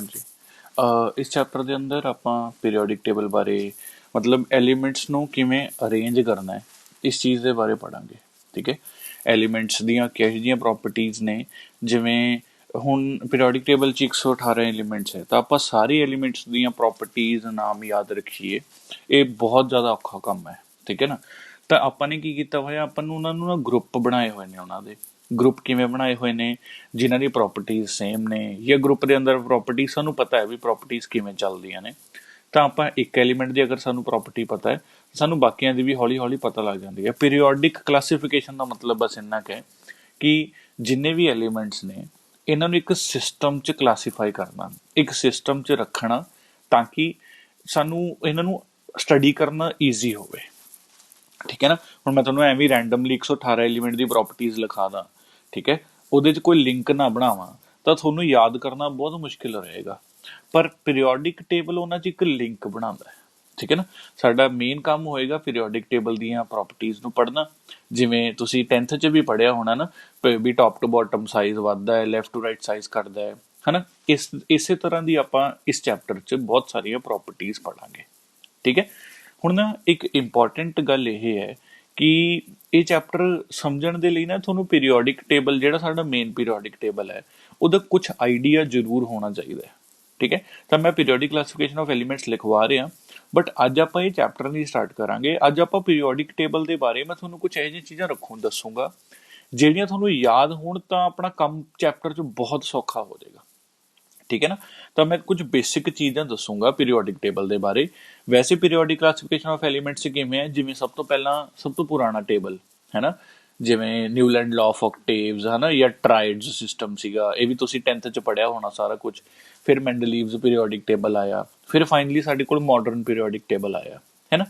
ਹਾਂਜੀ। ਇਸ ਚੈਪਟਰ ਦੇ ਅੰਦਰ ਆਪਾਂ ਪੀਰੀਓਡਿਕ ਟੇਬਲ ਬਾਰੇ ਮਤਲਬ ਐਲੀਮੈਂਟਸ ਨੂੰ ਕਿਵੇਂ ਅਰੇਂਜ ਕਰਨਾ ਹੈ ਇਸ ਚੀਜ਼ ਦੇ ਬਾਰੇ ਪੜਾਂਗੇ। ਠੀਕ ਹੈ। ਐਲੀਮੈਂਟਸ ਦੀਆਂ ਕਿਹੋ ਜਿਹੀਆਂ ਪ੍ਰੋਪਰਟੀਜ਼ ਨੇ, ਜਿਵੇਂ ਹੁਣ ਪੀਰੀਓਡਿਕ ਟੇਬਲ 'ਚ 118 ਐਲੀਮੈਂਟਸ ਹੈ ਤਾਂ ਆਪਾਂ ਸਾਰੇ ਐਲੀਮੈਂਟਸ ਦੀਆਂ ਪ੍ਰੋਪਰਟੀਜ਼ ਨਾਮ ਯਾਦ ਰੱਖੀਏ, ਇਹ ਬਹੁਤ ਜ਼ਿਆਦਾ ਔਖਾ ਕੰਮ ਹੈ। ਠੀਕ ਹੈ ਨਾ। ਤਾਂ ਆਪਾਂ ਨੇ ਕੀ ਕੀਤਾ ਹੋਇਆ, ਆਪਾਂ ਨੂੰ ਉਹਨਾਂ ਨੂੰ ਨਾ ਗਰੁੱਪ ਬਣਾਏ ਹੋਏ ਨੇ। ਉਹਨਾਂ ਦੇ ਗਰੁੱਪ ਕਿਵੇਂ ਬਣਾਏ ਹੋਏ ਨੇ, ਜਿਨ੍ਹਾਂ ਦੀ ਪ੍ਰੋਪਰਟੀਜ਼ ਸੇਮ ਨੇ, ਜਾਂ ਗਰੁੱਪ ਦੇ ਅੰਦਰ ਪ੍ਰੋਪਰਟੀਜ਼ ਸਾਨੂੰ ਪਤਾ ਹੈ ਵੀ ਪ੍ਰੋਪਰਟੀਜ਼ ਕਿਵੇਂ ਚੱਲਦੀਆਂ ਨੇ। ਤਾਂ ਆਪਾਂ ਇੱਕ ਐਲੀਮੈਂਟ ਦੀ ਅਗਰ ਸਾਨੂੰ ਪ੍ਰੋਪਰਟੀ ਪਤਾ ਹੈ, ਸਾਨੂੰ ਬਾਕੀਆਂ ਦੀ ਵੀ ਹੌਲੀ ਹੌਲੀ ਪਤਾ ਲੱਗ ਜਾਂਦੀ ਹੈ। ਪੀਰੀਓਡਿਕ ਕਲਾਸੀਫਿਕੇਸ਼ਨ ਦਾ ਮਤਲਬ ਬਸ ਇੰਨਾ ਕੁ ਹੈ ਕਿ ਜਿੰਨੇ ਵੀ ਐਲੀਮੈਂਟਸ ਨੇ ਇਹਨਾਂ ਨੂੰ ਇੱਕ ਸਿਸਟਮ 'ਚ ਕਲਾਸੀਫਾਈ ਕਰਨਾ, ਇੱਕ ਸਿਸਟਮ 'ਚ ਰੱਖਣਾ, ਤਾਂ ਕਿ ਸਾਨੂੰ ਇਹਨਾਂ ਨੂੰ ਸਟੱਡੀ ਕਰਨਾ ਈਜ਼ੀ ਹੋਵੇ। ਠੀਕ ਹੈ ਨਾ। ਹੁਣ ਮੈਂ ਤੁਹਾਨੂੰ ਐਵੇਂ ਰੈਂਡਮਲੀ 118 ਐਲੀਮੈਂਟ ਦੀ ਪ੍ਰੋਪਰਟੀਜ਼ ਲਿਖਾ ਦਾਂ, ਠੀਕ ਹੈ, ਉਹਦੇ 'ਚ ਕੋਈ ਲਿੰਕ ਨਾ ਬਣਾਵਾਂ, ਤਾਂ ਤੁਹਾਨੂੰ ਯਾਦ ਕਰਨਾ ਬਹੁਤ ਮੁਸ਼ਕਿਲ ਰਹੇਗਾ। ਪਰ ਪੀਰੀਓਡਿਕ ਟੇਬਲ ਉਹਨਾਂ 'ਚ ਇੱਕ ਲਿੰਕ ਬਣਾਉਂਦਾ ਹੈ। ਠੀਕ ਹੈ ਨਾ। ਸਾਡਾ ਮੇਨ ਕੰਮ ਹੋਏਗਾ ਪੀਰੀਓਡਿਕ ਟੇਬਲ ਦੀਆਂ ਪ੍ਰੋਪਰਟੀਜ਼ ਨੂੰ ਪੜ੍ਹਨਾ। ਜਿਵੇਂ ਤੁਸੀਂ 10th 'ਚ ਵੀ ਪੜ੍ਹਿਆ ਹੋਣਾ ਨਾ, ਵੀ ਟੌਪ ਟੂ ਬਾਟਮ ਸਾਈਜ਼ ਵੱਧਦਾ ਹੈ, ਲੈਫਟ ਟੂ ਰਾਈਟ ਸਾਈਜ਼ ਘੱਟਦਾ ਹੈ, ਹੈ ਨਾ। ਇਸੇ ਤਰ੍ਹਾਂ ਦੀ ਆਪਾਂ ਇਸ ਚੈਪਟਰ 'ਚ ਬਹੁਤ ਸਾਰੀਆਂ ਪ੍ਰੋਪਰਟੀਜ਼ ਪੜ੍ਹਾਂਗੇ। ਠੀਕ ਹੈ। ਹੁਣ ਨਾ ਇੱਕ ਇੰਪੋਰਟੈਂਟ ਗੱਲ ਇਹ ਹੈ ਕਿ ਇਹ ਚੈਪਟਰ ਸਮਝਣ ਦੇ ਲਈ ਨਾ ਤੁਹਾਨੂੰ ਪੀਰੀਓਡਿਕ ਟੇਬਲ, ਜਿਹੜਾ ਸਾਡਾ ਮੇਨ ਪੀਰੀਓਡਿਕ ਟੇਬਲ ਹੈ, ਉਹਦਾ ਕੁਛ ਆਈਡੀਆ ਜ਼ਰੂਰ ਹੋਣਾ ਚਾਹੀਦਾ ਹੈ। ਠੀਕ ਹੈ। ਤਾਂ ਮੈਂ ਪੀਰੀਓਡਿਕ ਕਲਾਸੀਫਿਕੇਸ਼ਨ ਆਫ ਐਲੀਮੈਂਟਸ ਲਿਖਵਾ ਰਿਹਾ, ਬਟ ਅੱਜ ਆਪਾਂ ਇਹ ਚੈਪਟਰ ਨਹੀਂ ਸਟਾਰਟ ਕਰਾਂਗੇ। ਅੱਜ ਆਪਾਂ ਪੀਰੀਓਡਿਕ ਟੇਬਲ ਦੇ ਬਾਰੇ ਮੈਂ ਤੁਹਾਨੂੰ ਕੁਛ ਇਹੋ ਜਿਹੀਆਂ ਚੀਜ਼ਾਂ ਦੱਸੂਗਾ ਜਿਹੜੀਆਂ ਤੁਹਾਨੂੰ ਯਾਦ ਹੋਣ ਤਾਂ ਆਪਣਾ ਕੰਮ ਚੈਪਟਰ 'ਚ ਬਹੁਤ ਸੌਖਾ ਹੋ ਜਾਏਗਾ। ਠੀਕ ਹੈ ਨਾ। ਤਾਂ ਮੈਂ ਕੁਝ ਬੇਸਿਕ ਚੀਜ਼ਾਂ ਦੱਸੂਗਾ ਪੀਰੀਓਡਿਕ ਟੇਬਲ ਦੇ ਬਾਰੇ। ਵੈਸੇ ਪੀਰੀਓਡਿਕ ਕਲਾਸੀਫਿਕੇਸ਼ਨ ਆਫ ਐਲੀਮੈਂਟਸ ਕਿਵੇਂ ਹੈ, ਜਿਵੇਂ ਸਭ ਤੋਂ ਪਹਿਲਾਂ ਸਭ ਤੋਂ ਪੁਰਾਣਾ ਟੇਬਲ ਹੈ ਨਾ, ਜਿਵੇਂ ਨਿਊਲੈਂਡ ਲਾਅ ਆਫ ਆਕਟੇਵਸ ਹੈ ਨਾ, ਜਾਂ ਟਰਾਇਡਸ ਸਿਸਟਮ ਸੀਗਾ, ਇਹ ਵੀ ਤੁਸੀਂ 10th 'ਚ ਪੜ੍ਹਿਆ ਹੋਣਾ ਸਾਰਾ ਕੁਝ। ਫਿਰ ਮੈਂਡਲੀਵਸ ਪੀਰੀਓਡਿਕ ਟੇਬਲ ਆਇਆ, ਫਿਰ ਫਾਈਨਲੀ ਸਾਡੇ ਕੋਲ ਮਾਡਰਨ ਪੀਰੀਓਡਿਕ ਟੇਬਲ ਆਇਆ, ਹੈ ਨਾ।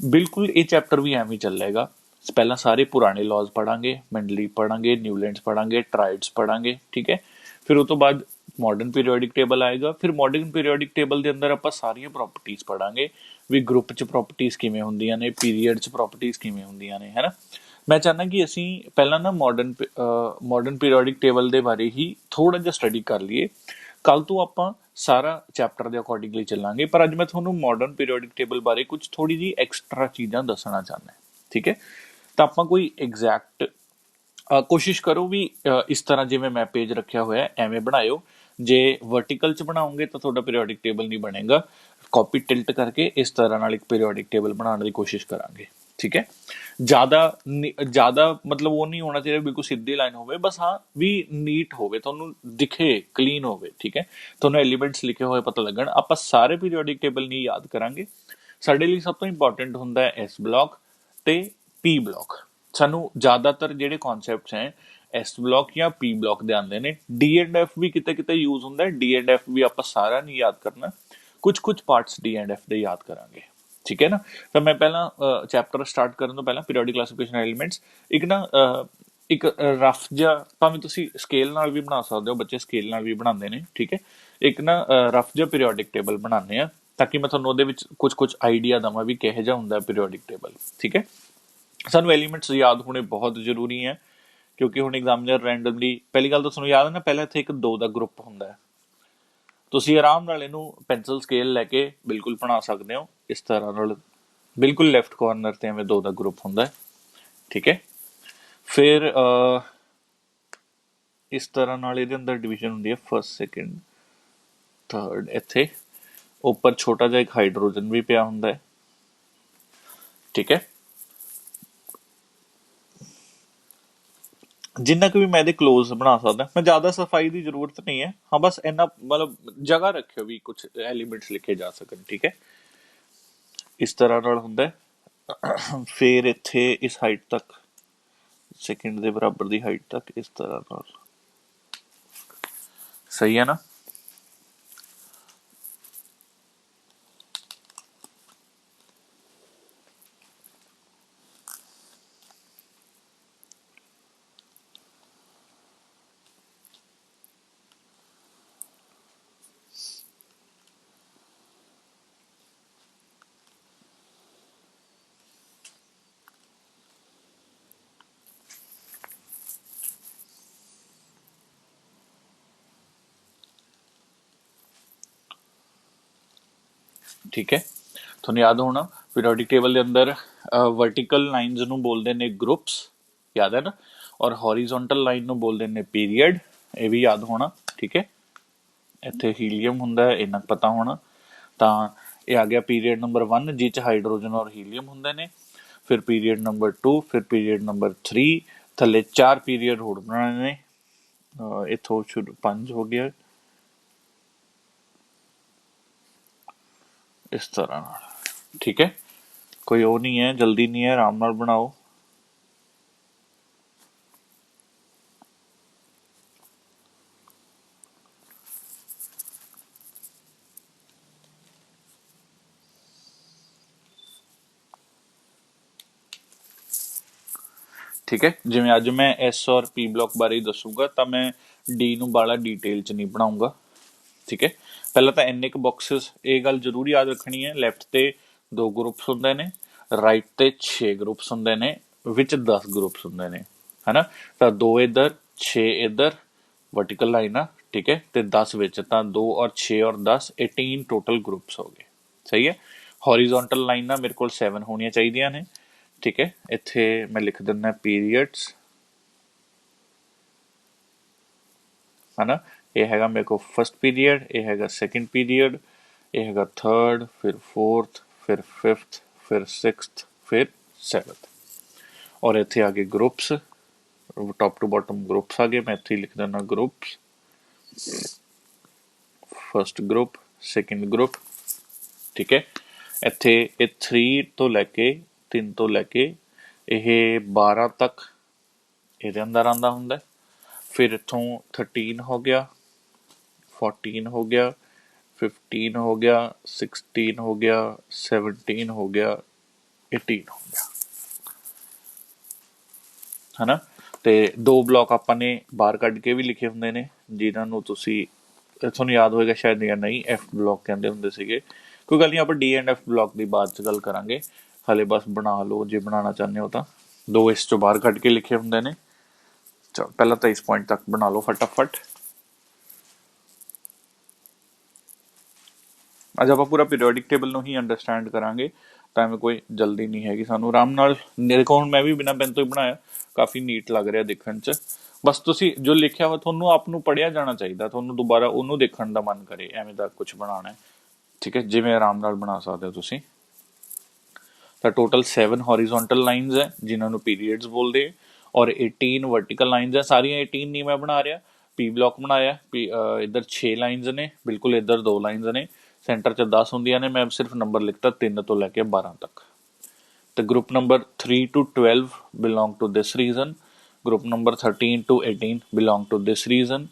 ਬਿਲਕੁਲ ਇਹ ਚੈਪਟਰ ਵੀ ਐਵੇਂ ਚੱਲੇਗਾ। ਪਹਿਲਾਂ ਸਾਰੇ ਪੁਰਾਣੇ ਲਾਜ਼ ਪੜ੍ਹਾਂਗੇ, ਮੈਂਡਲੀਵ ਪੜ੍ਹਾਂਗੇ, ਨਿਊਲੈਂਡਸ ਪੜ੍ਹਾਂਗੇ, ਟਰਾਇਡਸ ਪੜ੍ਹਾਂਗੇ। ਠੀਕ ਹੈ। ਫਿਰ ਉਹ ਤੋਂ ਬਾਅਦ ਮਾਡਰਨ ਪੀਰੀਓਡਿਕ ਟੇਬਲ ਆਏਗਾ। ਫਿਰ ਮਾਡਰਨ ਪੀਰੀਓਡਿਕ ਟੇਬਲ ਦੇ ਅੰਦਰ ਆਪਾਂ ਸਾਰੀਆਂ ਪ੍ਰੋਪਰਟੀਜ਼ ਪੜ੍ਹਾਂਗੇ, ਵੀ ਗਰੁੱਪ 'ਚ ਪ੍ਰੋਪਰਟੀਜ਼ ਕਿਵੇਂ ਹੁੰਦੀਆਂ ਨੇ, ਪੀਰੀਅਡ 'ਚ ਪ੍ਰੋਪਰਟੀਜ਼ ਕਿਵੇਂ ਹੁੰਦੀਆਂ ਨੇ, ਹੈ ਨਾ। ਮੈਂ ਚਾਹੁੰਦਾ ਕਿ ਅਸੀਂ ਪਹਿਲਾਂ ਨਾ ਮਾਡਰਨ ਪੀਰੀਓਡਿਕ ਟੇਬਲ ਦੇ ਬਾਰੇ ਹੀ ਥੋੜ੍ਹਾ ਜਿਹਾ ਸਟੱਡੀ ਕਰ ਲਈਏ। ਕੱਲ੍ਹ ਤੋਂ ਆਪਾਂ ਸਾਰਾ ਚੈਪਟਰ ਦੇ ਅਕੋਰਡਿੰਗਲੀ ਚੱਲਾਂਗੇ, ਪਰ ਅੱਜ ਮੈਂ ਤੁਹਾਨੂੰ ਮਾਡਰਨ ਪੀਰੀਓਡਿਕ ਟੇਬਲ ਬਾਰੇ ਕੁਝ ਥੋੜ੍ਹੀ ਜਿਹੀ ਐਕਸਟਰਾ ਚੀਜ਼ਾਂ ਦੱਸਣਾ ਚਾਹੁੰਦਾ। ਠੀਕ ਹੈ। ਤਾਂ ਆਪਾਂ ਕੋਈ ਐਗਜ਼ੈਕਟ ਕੋਸ਼ਿਸ਼ ਕਰੋ ਵੀ ਇਸ ਤਰ੍ਹਾਂ ਜਿਵੇਂ ਮੈਂ ਪੇਜ ਰੱਖਿਆ ਹੋਇਆ ਐਵੇਂ ਬਣਾਇਓ। ਜੇ ਵਰਟੀਕਲ 'ਚ ਬਣਾਓਗੇ ਤਾਂ ਤੁਹਾਡਾ ਪੀਰੀਓਡਿਕ ਟੇਬਲ ਨਹੀਂ ਬਣੇਗਾ। ਕਾਪੀ ਟਿਲਟ ਕਰਕੇ ਇਸ ਤਰ੍ਹਾਂ ਨਾਲ ਇੱਕ ਪੀਰੀਓਡਿਕ ਟੇਬਲ ਬਣਾਉਣ ਦੀ ਕੋਸ਼ਿਸ਼ ਕਰਾਂਗੇ। ਠੀਕ ਹੈ। ਜ਼ਿਆਦਾ ਮਤਲਬ ਉਹ ਨਹੀਂ ਹੋਣਾ ਚਾਹੀਦਾ ਬਿਲਕੁਲ ਸਿੱਧੀ ਲਾਈਨ ਹੋਵੇ, ਬਸ ਹਾਂ ਵੀ ਨੀਟ ਹੋਵੇ, ਤੁਹਾਨੂੰ ਦਿਖੇ, ਕਲੀਨ ਹੋਵੇ। ਠੀਕ ਹੈ। ਤੁਹਾਨੂੰ ਐਲੀਮੈਂਟਸ ਲਿਖੇ ਹੋਏ ਪਤਾ ਲੱਗਣ। ਆਪਾਂ ਸਾਰੇ ਪੀਰੀਓਡਿਕ ਟੇਬਲ ਨਹੀਂ ਯਾਦ ਕਰਾਂਗੇ। ਸਾਡੇ ਲਈ ਸਭ ਤੋਂ ਇੰਪੋਰਟੈਂਟ ਹੁੰਦਾ ਹੈ ਐਸ ਬਲੋਕ ਤੇ ਪੀ ਬਲੋਕ। ਸਾਨੂੰ ਜ਼ਿਆਦਾਤਰ ਜਿਹੜੇ ਕਨਸੈਪਟਸ ਹੈ ਐਸ ਬਲੋਕ ਜਾਂ ਪੀ ਬਲੋਕ ਦੇ ਆਉਂਦੇ ਨੇ। ਡੀ ਐਂਡ ਐਫ ਵੀ ਕਿਤੇ ਕਿਤੇ ਯੂਜ਼ ਹੁੰਦਾ। ਡੀ ਐਂਡ ਐਫ ਵੀ ਆਪਾਂ ਸਾਰਾ ਨਹੀਂ ਯਾਦ ਕਰਨਾ, ਕੁਝ ਪਾਰਟਸ ਡੀ ਐਂਡ ਐਫ ਦੇ ਯਾਦ ਕਰਾਂਗੇ। ਠੀਕ ਹੈ ਨਾ। ਤਾਂ ਮੈਂ ਪਹਿਲਾਂ ਚੈਪਟਰ ਸਟਾਰਟ ਕਰਨ ਤੋਂ ਪਹਿਲਾਂ ਪੀਰੀਓਡਿਕ ਕਲਾਸੀਫਿਕੇਸ਼ਨ ਐਲੀਮੈਂਟਸ ਇੱਕ ਰਫ ਜਿਹਾ, ਭਾਵੇਂ ਤੁਸੀਂ ਸਕੇਲ ਨਾਲ ਵੀ ਬਣਾ ਸਕਦੇ ਹੋ, ਬੱਚੇ ਸਕੇਲ ਨਾਲ ਵੀ ਬਣਾਉਂਦੇ ਨੇ। ਠੀਕ ਹੈ। ਇੱਕ ਨਾ ਰਫ ਜਿਹਾ ਪੀਰੀਓਡਿਕ ਟੇਬਲ ਬਣਾਉਂਦੇ ਆ, ਤਾਂ ਕਿ ਮੈਂ ਤੁਹਾਨੂੰ ਉਹਦੇ ਵਿੱਚ ਕੁਝ ਆਈਡੀਆ ਦੇਵਾਂ ਵੀ ਕਿਹੋ ਜਿਹਾ ਹੁੰਦਾ ਪੀਰੀਓਡਿਕ ਟੇਬਲ। ਠੀਕ ਹੈ। ਸਾਨੂੰ ਐਲੀਮੈਂਟਸ ਯਾਦ ਹੋਣੇ ਬਹੁਤ ਜ਼ਰੂਰੀ ਹੈ, ਕਿਉਂਕਿ ਹੁਣ ਐਗਜ਼ਾਮੀਨਰ ਰੈਂਡਮਲੀ, ਪਹਿਲੀ ਗੱਲ ਤਾਂ ਤੁਹਾਨੂੰ ਯਾਦ ਹੈ ਨਾ, ਪਹਿਲਾਂ ਇੱਥੇ 1-2 ਦਾ ਗਰੁੱਪ ਹੁੰਦਾ ਹੈ। ਤੁਸੀਂ ਆਰਾਮ ਨਾਲ ਇਹਨੂੰ ਪੈਨਸਲ ਸਕੇਲ ਲੈ ਕੇ ਬਿਲਕੁਲ ਬਣਾ ਸਕਦੇ ਹੋ ਇਸ ਤਰ੍ਹਾਂ ਨਾਲ। ਬਿਲਕੁਲ ਲੈਫਟ ਕਾਰਨਰ ਤੇ ਐਵੇਂ 2 ਦਾ ਗਰੁੱਪ ਹੁੰਦਾ ਹੈ। ਠੀਕ ਹੈ। ਫਿਰ ਇਸ ਤਰ੍ਹਾਂ ਨਾਲ ਇਹਦੇ ਅੰਦਰ ਡਿਵੀਜ਼ਨ ਹੁੰਦੀ ਹੈ, ਫਸਟ, ਸੈਕਿੰਡ, ਥਰਡ। ਇੱਥੇ ਉੱਪਰ ਛੋਟਾ ਜਿਹਾ ਇੱਕ ਹਾਈਡਰੋਜਨ ਵੀ ਪਿਆ ਹੁੰਦਾ ਹੈ। ਠੀਕ ਹੈ। ਜਿੰਨਾ ਕੁ ਵੀ ਮੈਂ ਇਹਦੇ ਕਲੋਜ਼ ਬਣਾ ਸਕਦਾ। ਮੈਂ ਜ਼ਿਆਦਾ ਸਫਾਈ ਦੀ ਜ਼ਰੂਰਤ ਨਹੀਂ ਹੈ, ਹਾਂ ਬਸ ਇੰਨਾ ਮਤਲਬ ਜਗ੍ਹਾ ਰੱਖਿਓ ਵੀ ਕੁਝ ਐਲੀਮੈਂਟਸ ਲਿਖੇ ਜਾ ਸਕਣ। ਠੀਕ ਹੈ। ਇਸ ਤਰ੍ਹਾਂ ਨਾਲ ਹੁੰਦਾ। ਫਿਰ ਇੱਥੇ ਇਸ ਹਾਈਟ ਤੱਕ, ਸੈਕਿੰਡ ਦੇ ਬਰਾਬਰ ਦੀ ਹਾਈਟ ਤੱਕ, ਇਸ ਤਰ੍ਹਾਂ ਨਾਲ। ਸਹੀ ਹੈ ਨਾ। ठीक है, ਤੁਹਾਨੂੰ याद होना पीरियोडिक टेबल के अंदर वर्टिकल लाइनस ਨੂੰ बोलते हैं ग्रुप्स, याद है ना, और हॉरिजॉन्टल लाइन ਨੂੰ बोलते हैं पीरियड, ये भी याद होना। ठीक है, ਇੱਥੇ ਹੀਲੀਅਮ ਹੁੰਦਾ ਹੈ, ਇਹਨਾਂ ਪਤਾ ਹੋਣਾ। ਤਾਂ ਇਹ ਆ ਗਿਆ ਪੀਰੀਅਡ ਨੰਬਰ 1 ਜਿਹ 'ਚ ਹਾਈਡਰੋਜਨ ਔਰ ਹੀਲੀਅਮ ਹੁੰਦੇ ਨੇ। ਫਿਰ ਪੀਰੀਅਡ ਨੰਬਰ 2, ਫਿਰ ਪੀਰੀਅਡ ਨੰਬਰ 3, ਥੱਲੇ 4 ਪੀਰੀਅਡ ਹੋਰ ਬਣਾਉਣੇ ਨੇ। ਇੱਥੋਂ ਸ਼ੁਰੂ 5 ਹੋ ਗਿਆ इस तरह। ठीक है, कोई वो नहीं है, जल्दी नहीं है, आराम नाल बनाओ। ठीक है, जिवें अज मैं एस और पी ब्लॉक बारे दसूंगा, तो मैं डी नूं बाला डिटेल च नहीं बनाऊंगा। ठीक है, पहला तो इन्ने क बॉक्सिस, ये गल जरूर याद रखनी है, लैफ्ट ते 2 ग्रुप्स होंदे ने, राइट ते 6 ग्रुप्स होंदे ने, विच 10 ग्रुप्स होंदे ने, है ना। तो 2 इधर 6 इधर वर्टिकल लाइन आ। ठीक है, तो 10 विच, तो 2 और 6 और 10 18 टोटल ग्रुप्स हो गए। सही है, हॉरिजॉन्टल लाइन ना मेरे को 7 होनी चाहिए ने। ठीक है, इत्थे मैं लिख दिना पीरियड्स, है ना। ये हैगा मेरे को फर्स्ट पीरियड, ये हैगा सेकंड पीरियड, ये हैगा थर्ड, फिर फोर्थ, फिर फिफ्थ, फिर सिक्स्थ, फिर सेवंथ। और इत्थे आ गए groups, top to bottom groups आ गए। मैं इत्थे लिख देना groups, first group, second group. ठीक है, इत्थे ये 3 तो लैके 3 तो लैके ये 12 तक ਇਹਦੇ ਅੰਦਰ ਆਂਦਾ ਹੁੰਦਾ। फिर इत्थों 13 हो गया, 14 हो गया, 15 हो गया, 16 हो गया, 17 हो गया, 18 हो गया, है ना। ਤੇ 2 ਬਲੌਕ ਆਪਾਂ ਨੇ ਬਾਹਰ ਕੱਢ ਕੇ ਵੀ ਲਿਖੇ ਹੁੰਦੇ ਨੇ, ਜਿਨ੍ਹਾਂ ਨੂੰ ਤੁਸੀਂ ਤੁਹਾਨੂੰ ਯਾਦ ਹੋਏਗਾ ਸ਼ਾਇਦ ਜਾਂ ਨਹੀਂ, ਐਫ ਬਲੌਕ ਕਹਿੰਦੇ ਹੁੰਦੇ ਸੀਗੇ। ਕੋਈ ਗੱਲ ਨਹੀਂ, ਆਪਾਂ ਡੀ ਐਂਡ ਐਫ ਬਲੌਕ ਦੀ ਬਾਅਦ 'ਚ ਗੱਲ ਕਰਾਂਗੇ, ਹਾਲੇ ਬਸ ਬਣਾ ਲਓ ਜੇ ਬਣਾਉਣਾ ਚਾਹੁੰਦੇ ਹੋ ਤਾਂ। 2 ਇਸ 'ਚੋਂ ਬਾਹਰ ਕੱਢ ਕੇ ਲਿਖੇ ਹੁੰਦੇ ਨੇ। ਚਲੋ ਪਹਿਲਾਂ ਤਾਂ ਇਸ ਪੁਆਇੰਟ ਤੱਕ ਬਣਾ ਲਓ ਫਟਾਫਟ। ਅੱਜ ਆਪਾਂ ਪੂਰਾ ਪੀਰੀਓਡਿਕ ਟੇਬਲ ਨੂੰ ਹੀ ਅੰਡਰਸਟੈਂਡ ਕਰਾਂਗੇ, ਤਾਂ ਐਵੇਂ ਕੋਈ ਜਲਦੀ ਨਹੀਂ ਹੈਗੀ ਸਾਨੂੰ। ਆਰਾਮ ਨਾਲ ਦੇਖੋ, ਹੁਣ ਮੈਂ ਵੀ ਬਿਨਾਂ ਪੈਨ ਤੋਂ ਹੀ ਬਣਾਇਆ, ਕਾਫੀ ਨੀਟ ਲੱਗ ਰਿਹਾ ਦੇਖਣ 'ਚ। ਬਸ ਤੁਸੀਂ ਜੋ ਲਿਖਿਆ ਵਾ ਤੁਹਾਨੂੰ ਆਪ ਨੂੰ ਪੜ੍ਹਿਆ ਜਾਣਾ ਚਾਹੀਦਾ, ਤੁਹਾਨੂੰ ਦੁਬਾਰਾ ਉਹਨੂੰ ਦੇਖਣ ਦਾ ਮਨ ਕਰੇ, ਐਵੇਂ ਦਾ ਕੁਝ ਬਣਾਉਣਾ ਹੈ। ਠੀਕ ਹੈ, ਜਿਵੇਂ ਆਰਾਮ ਨਾਲ ਬਣਾ ਸਕਦੇ ਹੋ ਤੁਸੀਂ। ਤਾਂ ਟੋਟਲ 7 ਹੌਰੀਜ਼ੌਂਟਲ ਲਾਈਨਸ ਹੈ ਜਿਨ੍ਹਾਂ ਨੂੰ ਪੀਰੀਅਡਸ ਬੋਲਦੇ, ਔਰ 18 वर्टिकल लाइन्स है। सारियां 18 नहीं मैं बना रहा, पी ब्लॉक बनाया, इधर 6 लाइन्स ने, बिल्कुल इधर 2 लाइन्स ने, सेंटर च 10 होंदियां ने, मैं सिर्फ नंबर लिखता 3 तो लैके 12 तक। तो group number 3 to 12 belong to this region, group number 13 to 18 belong to this region,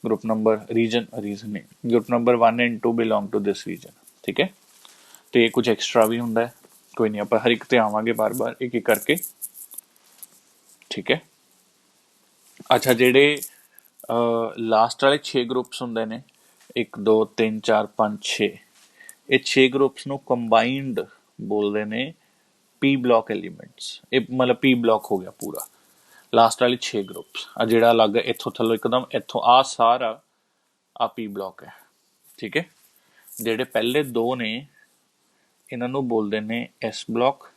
group number region group number 1 and 2 belong to this region. ठीक है, तो ये कुछ एक्सट्रा भी होंगे, कोई नहीं, आप हर एक ते आवांगे बार बार एक एक करके। ठीक है, अच्छा, जेडे लास्ट वाले 6 ग्रुप्स होंगे ने, 1 2 3 4 5 6, ये 6 ग्रुप्स ਨੂੰ ਕੰਬਾਈਨਡ ਬੋਲਦੇ ਨੇ ਪੀ ਬਲੌਕ ਐਲੀਮੈਂਟਸ। ਇਹ ਮਤਲਬ ਪੀ ਬਲੌਕ ਹੋ ਗਿਆ ਪੂਰਾ, ਲਾਸਟ ਵਾਲੇ 6 ਗਰੁੱਪਸ ਆ। ਜਿਹੜਾ ਅਲੱਗ ਇੱਥੋਂ ਥੱਲੋਂ ਇੱਕਦਮ ਇੱਥੋਂ ਆ ਸਾਰਾ ਆ ਪੀ ਬਲੌਕ ਹੈ। ਠੀਕ ਹੈ, ਜਿਹੜੇ ਪਹਿਲੇ 2 ਨੇ ਇਹਨਾਂ ਨੂੰ ਬੋਲਦੇ ਨੇ ਐਸ ਬਲੌਕ।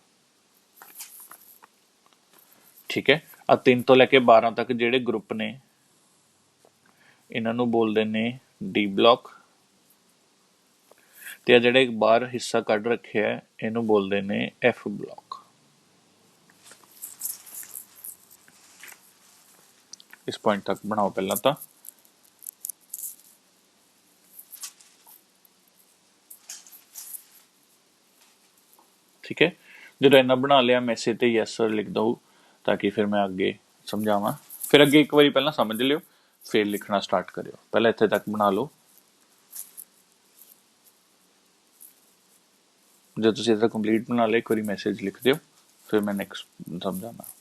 ਠੀਕ ਹੈ, ਆ 3 ਤੋਂ ਲੈ ਕੇ 12 ਤੱਕ ਜਿਹੜੇ ਗਰੁੱਪ ਨੇ ਇਹਨਾਂ ਨੂੰ ਬੋਲਦੇ ਨੇ ਡੀ ਬਲੌਕ। ਤੇ ਆ ਜਿਹੜੇ ਬਾਹਰ ਹਿੱਸਾ ਕੱਢ ਰੱਖਿਆ ਇਹਨੂੰ ਬੋਲਦੇ ਨੇ ਐਫ ਬਲੌਕ। ਇਸ ਪੁਆਇੰਟ ਤੱਕ ਬਣਾਓ ਪਹਿਲਾਂ ਤਾਂ। ठीक है, जो इन्ना बना लिया मैसेज ते यस सर लिख दो, ताकि फिर मैं अगे समझावा। फिर अगे एक बार पहला समझ लियो, फिर लिखना स्टार्ट करियो। पहले इत्थे तक बना लो, जो तुसीं इधर कंप्लीट बना लिया एक बार मैसेज लिख दियो, फिर मैं नैक्सट समझाना।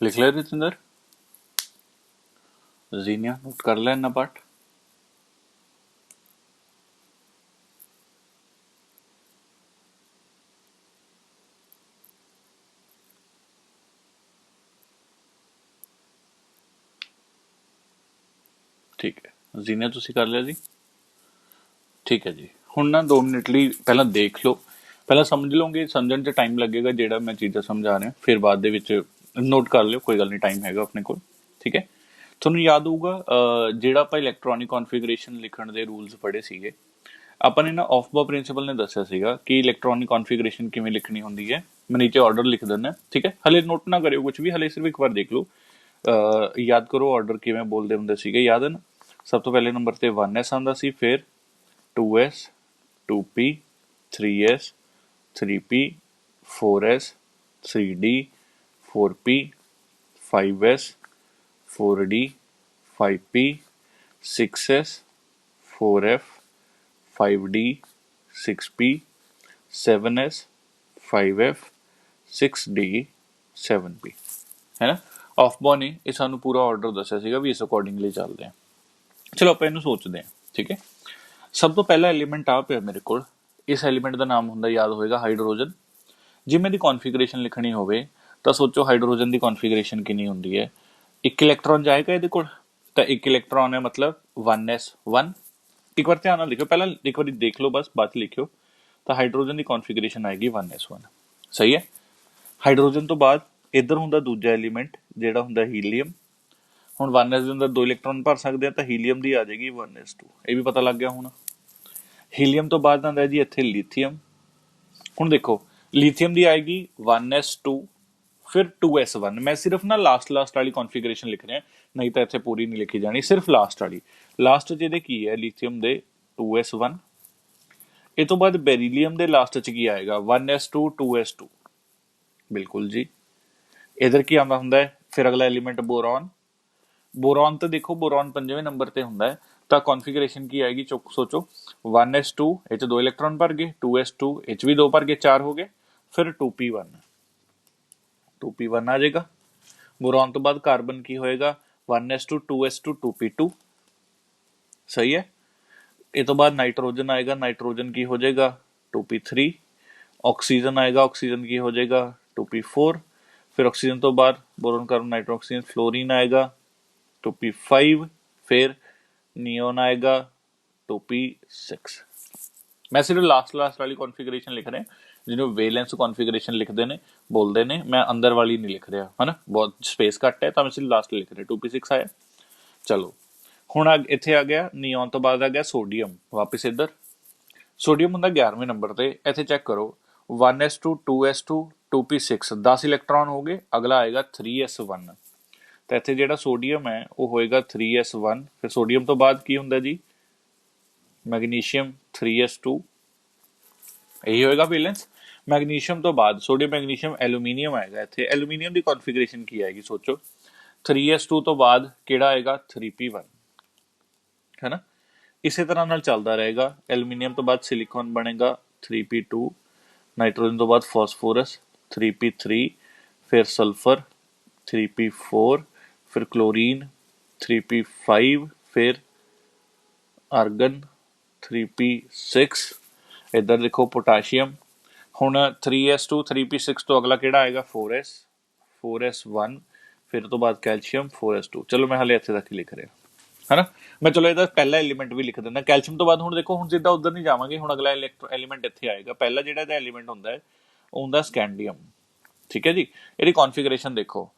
लिख लिया रितिंदर? जीनिया नोट कर लिया इन्ना पार्ट? ठीक है जीनिया तुसी कर लिया जी? ठीक है जी। हुण ना 2 मिनट ਲਈ ਪਹਿਲਾਂ ਦੇਖ ਲਓ, ਪਹਿਲਾਂ ਸਮਝ ਲਓਗੇ, ਸਮਝਣ 'ਚ ਟਾਈਮ ਲੱਗੇਗਾ ਜਿਹੜਾ ਮੈਂ ਚੀਜ਼ਾਂ ਸਮਝਾ ਰਿਹਾ, ਫਿਰ ਬਾਅਦ ਦੇ ਵਿੱਚ ਨੋਟ ਕਰ ਲਿਓ, ਕੋਈ ਗੱਲ ਨਹੀਂ, ਟਾਈਮ ਹੈਗਾ ਆਪਣੇ ਕੋਲ। ਠੀਕ ਹੈ, ਤੁਹਾਨੂੰ ਯਾਦ ਹੋਊਗਾ ਜਿਹੜਾ ਆਪਾਂ ਇਲੈਕਟ੍ਰੋਨਿਕ ਕਨਫੀਗਰੇਸ਼ਨ ਲਿਖਣ ਦੇ ਰੂਲਸ ਪੜ੍ਹੇ ਸੀਗੇ, ਆਪਾਂ ਨੇ ਨਾ ਆਫਬਾ ਪ੍ਰਿੰਸੀਪਲ ਨੇ ਦੱਸਿਆ ਸੀਗਾ ਕਿ ਇਲੈਕਟ੍ਰੋਨਿਕ ਕਨਫੀਗਰੇਸ਼ਨ ਕਿਵੇਂ ਲਿਖਣੀ ਹੁੰਦੀ ਹੈ। ਮੈਂ ਨੀਚੇ ਆਰਡਰ ਲਿਖ ਦਿੰਦਾ, ਠੀਕ ਹੈ, ਹਲੇ ਨੋਟ ਨਾ ਕਰਿਓ ਕੁਝ ਵੀ, ਹਲੇ ਸਿਰਫ ਇੱਕ ਵਾਰ ਦੇਖ ਲਓ, ਯਾਦ ਕਰੋ ਆਰਡਰ ਕਿਵੇਂ ਬੋਲਦੇ ਹੁੰਦੇ ਸੀਗੇ, ਯਾਦ ਹੈ ਨਾ? ਸਭ ਤੋਂ ਪਹਿਲੇ ਨੰਬਰ ਤੇ 1s ਆਉਂਦਾ ਸੀ, ਫਿਰ 2s, 2p, 3s, 3p, 4s, 3d, 4p, 5s, 4d, 5p, 6s, 4f, 5d, 6p, 7s, 5f, 6d, 7p, है ना? ऑफबॉ ने ਇਹ ਸਾਨੂੰ ਪੂਰਾ ਆਰਡਰ ਦੱਸਿਆ ਸੀਗਾ ਵੀ ਇਸ ਅਕੋਰਡਿੰਗਲੀ ਚੱਲਦੇ ਆ। ਚਲੋ ਆਪਾਂ ਇਹਨੂੰ ਸੋਚਦੇ ਹਾਂ, ਠੀਕ ਹੈ। ਸਭ ਤੋਂ ਪਹਿਲਾ ਐਲੀਮੈਂਟ ਆ ਪਿਆ ਮੇਰੇ ਕੋਲ, ਇਸ ਐਲੀਮੈਂਟ ਦਾ ਨਾਮ ਹੁੰਦਾ, ਯਾਦ ਹੋਏਗਾ, ਹਾਈਡਰੋਜਨ। ਜੇ ਮੈਂ ਇਹਦੀ ਕਨਫੀਗਰੇਸ਼ਨ ਲਿਖਣੀ ਹੋਵੇ ਤਾਂ ਸੋਚੋ ਹਾਈਡਰੋਜਨ ਦੀ ਕਨਫੀਗਰੇਸ਼ਨ ਕਿੰਨੀ ਹੁੰਦੀ ਹੈ। ਇੱਕ ਇਲੈਕਟ੍ਰੋਨ ਜਾਏਗਾ ਇਹਦੇ ਕੋਲ, ਤਾਂ ਇੱਕ ਇਲੈਕਟ੍ਰੋਨ ਹੈ ਮਤਲਬ 1s1। ਇੱਕ ਵਾਰ ਧਿਆਨ ਨਾਲ ਲਿਖੋ, ਪਹਿਲਾਂ ਇੱਕ ਵਾਰੀ ਦੇਖ ਲਓ, ਬਸ ਬਾਅਦ 'ਚ ਲਿਖਿਓ। ਤਾਂ ਹਾਈਡਰੋਜਨ ਦੀ ਕਨਫੀਗਰੇਸ਼ਨ ਆਏਗੀ 1s1, ਸਹੀ ਹੈ। ਹਾਈਡਰੋਜਨ ਤੋਂ ਬਾਅਦ ਇੱਧਰ ਹੁੰਦਾ ਦੂਜਾ ਐਲੀਮੈਂਟ ਜਿਹੜਾ ਹੁੰਦਾ ਹੀਲੀਅਮ। ਹੁਣ 1s ਦੇ ਅੰਦਰ 2 ਇਲੈਕਟ੍ਰੋਨ ਭਰ ਸਕਦੇ ਆ, ਤਾਂ ਹੀਲੀਅਮ ਦੀ ਆ ਜਾਏਗੀ 1s2, ਇਹ ਵੀ ਪਤਾ ਲੱਗ ਗਿਆ ਹੁਣ। ਹੀਲੀਅਮ ਤੋਂ ਬਾਅਦ ਆਉਂਦਾ ਜੀ ਇੱਥੇ ਲਿਥੀਅਮ। ਹੁਣ ਦੇਖੋ ਲਿਥੀਅਮ ਦੀ ਆਏਗੀ 1s2, ਫਿਰ 2s1। ਮੈਂ ਸਿਰਫ ਨਾ ਲਾਸਟ ਵਾਲੀ ਕਨਫੀਗਰੇਸ਼ਨ ਲਿਖ ਰਿਹਾ, ਨਹੀਂ ਤਾਂ ਇੱਥੇ ਪੂਰੀ ਨਹੀਂ ਲਿਖੀ ਜਾਣੀ, ਸਿਰਫ ਲਾਸਟ ਵਾਲੀ। ਲਾਸਟ 'ਚ ਇਹਦੇ ਕੀ ਹੈ, ਲਿਥੀਅਮ ਦੇ 2s1। ਇਹ ਤੋਂ ਬਾਅਦ ਬੈਰੀਲੀਅਮ ਦੇ ਲਾਸਟ 'ਚ ਕੀ ਆਏਗਾ, 1s2, 2s2, ਬਿਲਕੁਲ ਜੀ। ਇਧਰ ਕੀ ਆਉਂਦਾ ਹੁੰਦਾ ਹੈ ਫਿਰ ਅਗਲਾ ਐਲੀਮੈਂਟ ਬੋਰੋਨ। ਬੋਰੋਨ ਤਾਂ ਦੇਖੋ ਬੋਰੋਨ 5ਵੇਂ ਨੰਬਰ ਤੇ ਹੁੰਦਾ ਹੈ, ਤਾਂ ਕਨਫੀਗਰੇਸ਼ਨ ਕੀ ਆਏਗੀ, ਸੋਚੋ 1s2, ਇਹ 'ਚ 2 ਇਲੈਕਟ੍ਰੋਨ ਭਰ ਗਏ, 2s2, ਇਹ 'ਚ ਵੀ 2 ਭਰ ਗਏ, 4 ਹੋ ਗਏ, ਫਿਰ 2p1, 2p1 ਆ ਜਾਏਗਾ। ਬੋਰੋਨ ਤੋਂ ਬਾਅਦ ਕਾਰਬਨ ਕੀ ਹੋਏਗਾ, 1s2, 2s2, 2p2, ਸਹੀ ਹੈ। ਇਹ ਤੋਂ ਬਾਅਦ ਨਾਈਟ੍ਰੋਜਨ ਆਏਗਾ, ਨਾਈਟ੍ਰੋਜਨ ਕੀ ਹੋ ਜਾਏਗਾ, 2p3। ਆਕਸੀਜਨ ਆਏਗਾ, ਆਕਸੀਜਨ ਕੀ ਹੋ ਜਾਏਗਾ, 2p4। ਫਿਰ ਆਕਸੀਜਨ ਤੋਂ ਬਾਅਦ boron, carbon, nitrogen, oxygen, fluorine ਆਏਗਾ, 2p5। ਫਿਰ ਨਿਓਨ ਆਏਗਾ, 2p6। ਮੈਂ ਸਿਰਫ ਲਾਸਟ ਵਾਲੀ ਕਨਫੀਗਰੇਸ਼ਨ ਲਿਖ ਰਿਹਾ, ਜਿਹਨੂੰ ਵੇਲੈਂਸ ਕਨਫੀਗਰੇਸ਼ਨ ਲਿਖਦੇ ਨੇ, ਬੋਲਦੇ ਨੇ, ਮੈਂ ਅੰਦਰ ਵਾਲੀ ਨਹੀਂ ਲਿਖ ਰਿਹਾ, ਹੈ ਨਾ, ਬਹੁਤ ਸਪੇਸ ਘੱਟ ਹੈ, ਤਾਂ ਮੈਂ ਸਿਰਫ ਲਾਸਟ ਲਿਖ ਰਿਹਾ, 2p6 ਆਇਆ। ਚਲੋ ਹੁਣ ਇੱਥੇ ਆ ਗਿਆ ਨਿਓਨ ਤੋਂ ਬਾਅਦ ਆ ਗਿਆ ਸੋਡੀਅਮ, ਵਾਪਿਸ ਇੱਧਰ। ਸੋਡੀਅਮ ਹੁੰਦਾ 11ਵੇਂ ਨੰਬਰ ਤੇ, ਇੱਥੇ ਚੈੱਕ ਕਰੋ 1s2, 2s2, 2p6, 10 ਇਲੈਕਟ੍ਰੋਨ ਹੋ ਗਏ। ਅਗਲਾ ਆਏਗਾ 3s1, ਤਾਂ ਇੱਥੇ ਜਿਹੜਾ ਸੋਡੀਅਮ ਹੈ ਉਹ ਹੋਏਗਾ 3s1। ਫਿਰ ਸੋਡੀਅਮ ਤੋਂ ਬਾਅਦ ਕੀ ਹੁੰਦਾ ਜੀ, ਮੈਗਨੀਸ਼ੀਅਮ, 3s2, ਇਹੀ ਹੋਏਗਾ ਵੈਲੈਂਸ। ਮੈਗਨੀਸ਼ੀਅਮ ਤੋਂ ਬਾਅਦ ਸੋਡੀਅਮ, ਮੈਗਨੀਸ਼ੀਅਮ, ਐਲੂਮੀਨੀਅਮ ਆਏਗਾ। ਇੱਥੇ ਐਲੂਮੀਨੀਅਮ ਦੀ ਕਨਫੀਗਰੇਸ਼ਨ ਕੀ ਆਏਗੀ, ਸੋਚੋ 3s2 ਤੋਂ ਬਾਅਦ ਕਿਹੜਾ ਆਏਗਾ, 3p1, ਹੈ ਨਾ। ਇਸੇ ਤਰ੍ਹਾਂ ਨਾਲ ਚੱਲਦਾ ਰਹੇਗਾ। ਐਲੂਮੀਨੀਅਮ ਤੋਂ ਬਾਅਦ ਸਿਲੀਕਨ ਬਣੇਗਾ, 3p2। ਨਾਈਟ੍ਰੋਜਨ ਤੋਂ ਬਾਅਦ ਫਾਸਫੋਰਸ, 3p3। ਫਿਰ ਸਲਫਰ, 3p4। ਫਿਰ ਕਲੋਰੀਨ, 3p5। ਫਿਰ ਆਰਗਨ, 3p6। ਇੱਧਰ ਦੇਖੋ ਪੋਟਾਸ਼ੀਅਮ। ਹੁਣ 3s2, 3p6 ਤੋਂ ਅਗਲਾ ਕਿਹੜਾ ਆਏਗਾ, 4s, 4s1। ਫਿਰ ਤੋਂ ਬਾਅਦ ਕੈਲਸ਼ੀਅਮ, 4s2। ਚਲੋ ਮੈਂ ਹਾਲੇ ਇੱਥੇ ਤੱਕ ਹੀ ਲਿਖ ਰਿਹਾ, ਹੈ ਨਾ। ਮੈਂ ਚਲੋ ਇਹਦਾ ਪਹਿਲਾ ਐਲੀਮੈਂਟ ਵੀ ਲਿਖ ਦਿੰਦਾ। ਕੈਲਸ਼ੀਅਮ ਤੋਂ ਬਾਅਦ ਹੁਣ ਦੇਖੋ, ਹੁਣ ਸਿੱਧਾ ਉੱਧਰ ਨਹੀਂ ਜਾਵਾਂਗੇ, ਹੁਣ ਅਗਲਾ ਐਲੀਮੈਂਟ ਇੱਥੇ ਆਏਗਾ। ਪਹਿਲਾ ਜਿਹੜਾ ਇਹਦਾ ਐਲੀਮੈਂਟ ਹੁੰਦਾ ਹੈ ਉਹ ਹੁੰਦਾ ਸਕੈਂਡੀਅਮ, ਠੀਕ ਹੈ ਜੀ। ਇਹਦੀ ਕਨਫੀਗਰੇਸ਼ਨ ਦੇਖੋ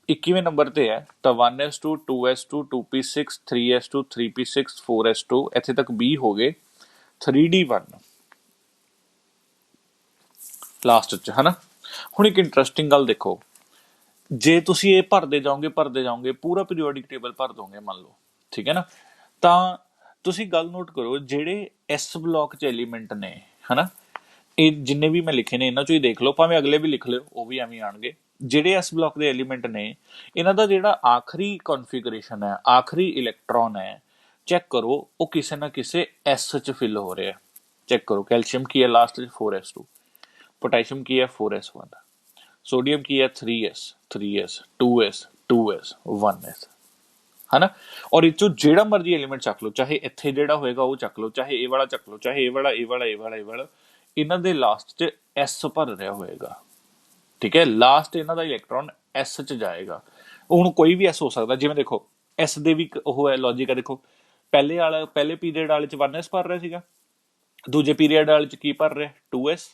21ਵੇਂ ਨੰਬਰ ਤੇ ਹੈ, ਤਾਂ 1s2, 2s2, 2p6, 3s2, 3p6, 4s2, ਇੱਥੇ ਤੱਕ 20 ਹੋ ਗਏ। 3d1 ਲਾਸਟ 'ਚ, ਹੈ ਨਾ। ਹੁਣ ਇੱਕ ਇੰਟਰਸਟਿੰਗ ਗੱਲ ਦੇਖੋ, ਜੇ ਤੁਸੀਂ ਇਹ ਭਰਦੇ ਜਾਓਗੇ ਪੂਰਾ ਪੀਰੀਓਡਿਕ ਟੇਬਲ ਭਰ ਦੋਗੇ ਮੰਨ ਲਓ, ਠੀਕ ਹੈ ਨਾ, ਤਾਂ ਤੁਸੀਂ ਗੱਲ ਨੋਟ ਕਰੋ, ਜਿਹੜੇ ਇਸ ਬਲੌਕ 'ਚ ਐਲੀਮੈਂਟ ਨੇ, ਹੈ ਨਾ, ਇਹ ਜਿੰਨੇ ਵੀ ਮੈਂ ਲਿਖੇ ਨੇ ਇਹਨਾਂ 'ਚੋਂ ਹੀ ਦੇਖ ਲਓ, ਭਾਵੇਂ ਅਗਲੇ ਵੀ ਲਿਖ ਲਿਓ, ਉਹ ਵੀ ਐਵੇਂ ਆਉਣਗੇ। ਜਿਹੜੇ ਇਸ ਬਲੌਕ ਦੇ ਐਲੀਮੈਂਟ ਨੇ, ਇਹਨਾਂ ਦਾ ਜਿਹੜਾ ਆਖਰੀ ਕਨਫੀਗਰੇਸ਼ਨ ਹੈ, ਆਖਰੀ ਇਲੈਕਟ੍ਰੋਨ ਹੈ, ਚੈੱਕ ਕਰੋ ਉਹ ਕਿਸੇ ਨਾ ਕਿਸੇ ਐਸ 'ਚ ਫਿਲ ਹੋ ਰਿਹਾ। ਚੈੱਕ ਕਰੋ, ਕੈਲਸ਼ੀਅਮ ਕੀ ਹੈ ਲਾਸਟ 'ਚ, 4s2। ਪੋਟਾਸ਼ੀਅਮ ਕੀ ਹੈ, 4s1। ਸੋਡੀਅਮ ਕੀ ਹੈ 3s 3s 2s 2s 1s है ना। और ਇਹ ਚੋਂ ਜਿਹੜਾ ਮਰਜ਼ੀ ਐਲੀਮੈਂਟ ਚੱਕ ਲਓ, ਚਾਹੇ ਇੱਥੇ ਜਿਹੜਾ ਹੋਏਗਾ ਉਹ ਚੱਕ ਲਓ, ਚਾਹੇ ਇਹ ਵਾਲਾ ਚੱਕ ਲਓ, ਚਾਹੇ ਇਹ ਵਾਲਾ ਇਹ ਵਾਲਾ ਇਹ ਵਾਲਾ ਇਹ ਵਾਲਾ, ਇਹਨਾਂ ਦੇ ਲਾਸਟ 'ਚ ਐਸ ਭਰ ਰਿਹਾ ਹੋਏਗਾ। ਠੀਕ ਹੈ, ਲਾਸਟ ਇਹਨਾਂ ਦਾ ਇਲੈਕਟ੍ਰੋਨ ਐਸ 'ਚ ਜਾਏਗਾ। ਹੁਣ ਕੋਈ ਵੀ ਐਸ ਹੋ ਸਕਦਾ, ਜਿਵੇਂ ਦੇਖੋ ਐਸ ਦੇ ਵੀ ਉਹ ਹੈ ਲੌਜੀਕ ਹੈ। ਦੇਖੋ ਪਹਿਲੇ ਪੀਰੀਅਡ ਵਾਲੇ 'ਚ 1s ਭਰ ਰਿਹਾ ਸੀਗਾ, ਦੂਜੇ ਪੀਰੀਅਡ ਵਾਲੇ 'ਚ ਕੀ ਭਰ ਰਿਹਾ 2s,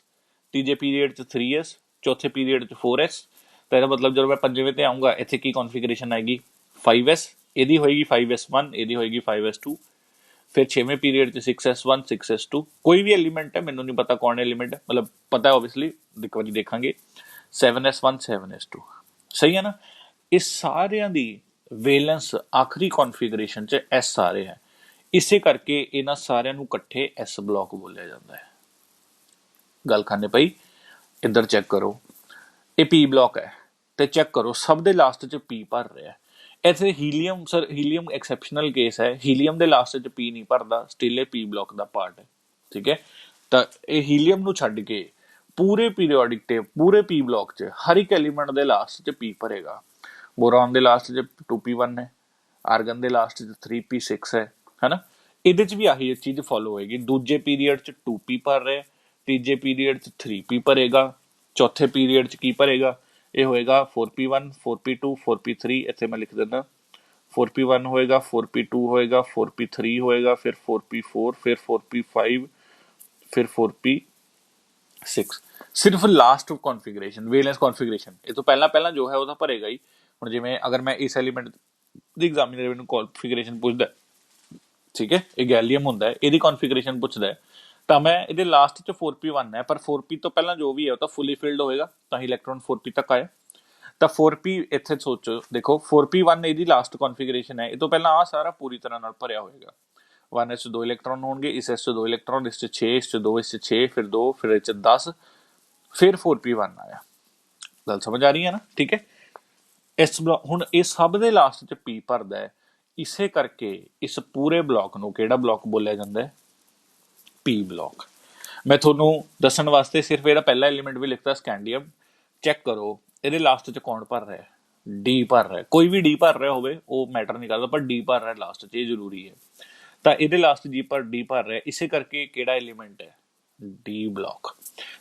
ਤੀਜੇ ਪੀਰੀਅਡ 'ਚ 3s, ਚੌਥੇ ਪੀਰੀਅਡ 'ਚ 4s। ਤਾਂ ਇਹਦਾ ਮਤਲਬ ਜਦੋਂ ਮੈਂ ਪੰਜਵੇਂ ਤੇ ਆਊਂਗਾ ਇੱਥੇ ਕੀ ਕੌਨਫੀਗਰੇਸ਼ਨ ਆਏਗੀ 5s, ਇਹਦੀ ਹੋਏਗੀ 5s1, ਇਹਦੀ ਹੋਏਗੀ 5s2। ਫਿਰ ਛੇਵੇਂ ਪੀਰੀਅਡ 'ਚ 6s1 6s2। ਕੋਈ ਵੀ ਐਲੀਮੈਂਟ ਹੈ, ਮੈਨੂੰ ਨਹੀਂ ਪਤਾ ਕੌਣ ਐਲੀਮੈਂਟ ਹੈ, ਮਤਲਬ ਪਤਾ ਓਬਵੀਅਸਲੀ ਇੱਕ ਵਾਰੀ ਦੇਖਾਂਗੇ 7s1 7s2। ਸਹੀ ਹੈ ਨਾ। ਇਹ ਸਾਰਿਆਂ ਦੀ ਵੇਲੈਂਸ ਆਖਰੀ ਕੌਨਫੀਗਰੇਸ਼ਨ 'ਚ ਐਸ ਆ ਰਿਹਾ ਹੈ। ਇਸੇ ਕਰਕੇ ਇਹਨਾਂ ਸਾਰਿਆਂ ਨੂੰ ਇਕੱਠੇ ਐਸ ਬਲੌਕ ਬੋਲਿਆ ਜਾਂਦਾ ਹੈ। ਗੱਲ ਖਾਨੇ ਪਈ। ਇੱਧਰ ਚੈੱਕ ਕਰੋ, ਇਹ ਪੀ ਬਲੌਕ ਹੈ ਤੇ ਚੈੱਕ ਕਰੋ ਸਭ ਦੇ ਲਾਸਟ 'ਚ ਪੀ ਭਰ ਰਿਹਾ। ਇੱਥੇ helium, sir helium exceptional case ਹੈ, ਹੀਲੀਅਮ ਦੇ ਲਾਸਟ 'ਚ ਪੀ ਨਹੀਂ ਭਰਦਾ, ਸਟਿਲ ਇਹ ਪੀ ਬਲੌਕ ਦਾ ਪਾਰਟ ਹੈ। ਠੀਕ ਹੈ, ਤਾਂ ਇਹ ਹੀਲੀਅਮ ਨੂੰ ਛੱਡ ਕੇ ਪੂਰੇ ਪੀਰੀਓਡਿਕ ਟੇਬਲ ਪੂਰੇ ਪੀ ਬਲੌਕ 'ਚ ਹਰ ਇੱਕ ਐਲੀਮੈਂਟ ਦੇ ਲਾਸਟ 'ਚ ਪੀ ਭਰੇਗਾ। ਬੋਰੋਨ ਦੇ ਲਾਸਟ 'ਚ 2p1 ਹੈ, ਆਰਗਨ ਦੇ ਲਾਸਟ 'ਚ 3p6 ਹੈ ਨਾ। ਇਹਦੇ 'ਚ ਵੀ ਆਹੀ ਚੀਜ਼ ਫੋਲੋ ਹੋਏਗੀ। ਦੂਜੇ ਪੀਰੀਅਡ 'ਚ 2p ਭਰ ਰਿਹਾ, ਤੀਜੇ ਪੀਰੀਅਡ 'ਚ 3p ਭਰੇਗਾ, ਚੌਥੇ ਪੀਰੀਅਡ 'ਚ ਕੀ ਭਰੇਗਾ, ਇਹ ਹੋਏਗਾ 4p1 4p2 4p3। ਇੱਥੇ ਮੈਂ ਲਿਖ ਦਿੰਦਾ 4p1 ਹੋਏਗਾ, 4p2 ਹੋਏਗਾ, 4p3 ਹੋਏਗਾ, ਫਿਰ 4p4, ਫਿਰ 4p5, ਫਿਰ 4p6। ਸਿਰਫ ਲਾਸਟ ਕੌਨਫੀਗਰੇਸ਼ਨ ਵੇਲੈਂਸ ਕੌਨਫੀਗਰੇਸ਼ਨ, ਇਹ ਤੋਂ ਪਹਿਲਾਂ ਜੋ ਹੈ ਉਹ ਤਾਂ ਭਰੇਗਾ ਹੀ। ਹੁਣ ਜਿਵੇਂ ਅਗਰ ਮੈਂ ਇਸ ਐਲੀਮੈਂਟ ਦੀ ਐਗਜ਼ਾਮੀਨਰ ਮੈਨੂੰ ਕੌਨਫੀਗਰੇਸ਼ਨ ਪੁੱਛਦਾ, ਠੀਕ ਹੈ, ਇਹ ਗੈਲੀਅਮ ਹੁੰਦਾ ਹੈ, ਇਹਦੀ ਕੌਨਫੀਗਰੇਸ਼ਨ ਪੁੱਛਦਾ ਹੈ, ਤਾਂ ਮੈਂ ਇਹਦੇ ਲਾਸਟ 'ਚ 4p1 ਹੈ, ਪਰ 4p ਤੋਂ ਪਹਿਲਾਂ ਜੋ ਵੀ ਹੈ ਉਹ ਤਾਂ ਫੁੱਲੀ ਫਿਲਡ ਹੋਏਗਾ, ਤਾਂ ਹੀ ਇਲੈਕਟ੍ਰੋਨ 4p ਤੱਕ ਆਇਆ। ਤਾਂ 4p ਇੱਥੇ ਸੋਚੋ, ਦੇਖੋ 4p1 ਇਹਦੀ ਲਾਸਟ ਕੌਨਫੀਗਰੇਸ਼ਨ ਹੈ, ਇਹ ਤੋਂ ਪਹਿਲਾਂ ਆਹ ਸਾਰਾ ਪੂਰੀ ਤਰ੍ਹਾਂ ਨਾਲ ਭਰਿਆ ਹੋਏਗਾ। 1s 'ਚ 2 ਇਲੈਕਟ੍ਰੋਨ ਹੋਣਗੇ, ਇਸ s 'ਚ 2 ਇਲੈਕਟ੍ਰੋਨ, ਇਸ 'ਚ 6, ਇਸ 'ਚ 2, ਇਸ 'ਚ 6, ਫਿਰ 2, ਫਿਰ ਇਹ 'ਚ 10, ਫਿਰ 4p1 ਆਇਆ। ਗੱਲ ਸਮਝ ਆ ਰਹੀ ਹੈ ਨਾ। ਠੀਕ ਹੈ, ਇਸ ਬਲੌਕ ਹੁਣ ਇਹ ਸਭ ਦੇ ਲਾਸਟ 'ਚ p ਭਰਦਾ ਹੈ। ਇਸੇ ਕਰਕੇ ਇਸ ਪੂਰੇ ਬਲੌਕ ਨੂੰ ਕਿਹੜਾ ਬਲੌਕ ਬੋਲਿਆ ਜਾਂਦਾ ਹੈ, ਪੀ ਬਲੌਕ। ਮੈਂ ਤੁਹਾਨੂੰ ਦੱਸਣ ਵਾਸਤੇ ਸਿਰਫ ਇਹਦਾ ਪਹਿਲਾ ਐਲੀਮੈਂਟ ਵੀ ਲਿਖਤਾ ਸਕੈਂਡੀਅਮ। ਚੈੱਕ ਕਰੋ ਇਹਦੇ ਲਾਸਟ 'ਚ ਕੌਣ ਭਰ ਰਿਹਾ, ਡੀ ਭਰ ਰਿਹਾ। ਕੋਈ ਵੀ ਡੀ ਭਰ ਰਿਹਾ ਹੋਵੇ ਉਹ ਮੈਟਰ ਨਹੀਂ ਕਰਦਾ, ਪਰ ਡੀ ਭਰ ਰਿਹਾ ਲਾਸਟ 'ਚ, ਇਹ ਜ਼ਰੂਰੀ ਹੈ। ਤਾਂ ਇਹਦੇ ਲਾਸਟ ਡੀ ਭਰ ਰਿਹਾ, ਇਸੇ ਕਰਕੇ ਕਿਹੜਾ ਐਲੀਮੈਂਟ ਹੈ, ਡੀ ਬਲੌਕ।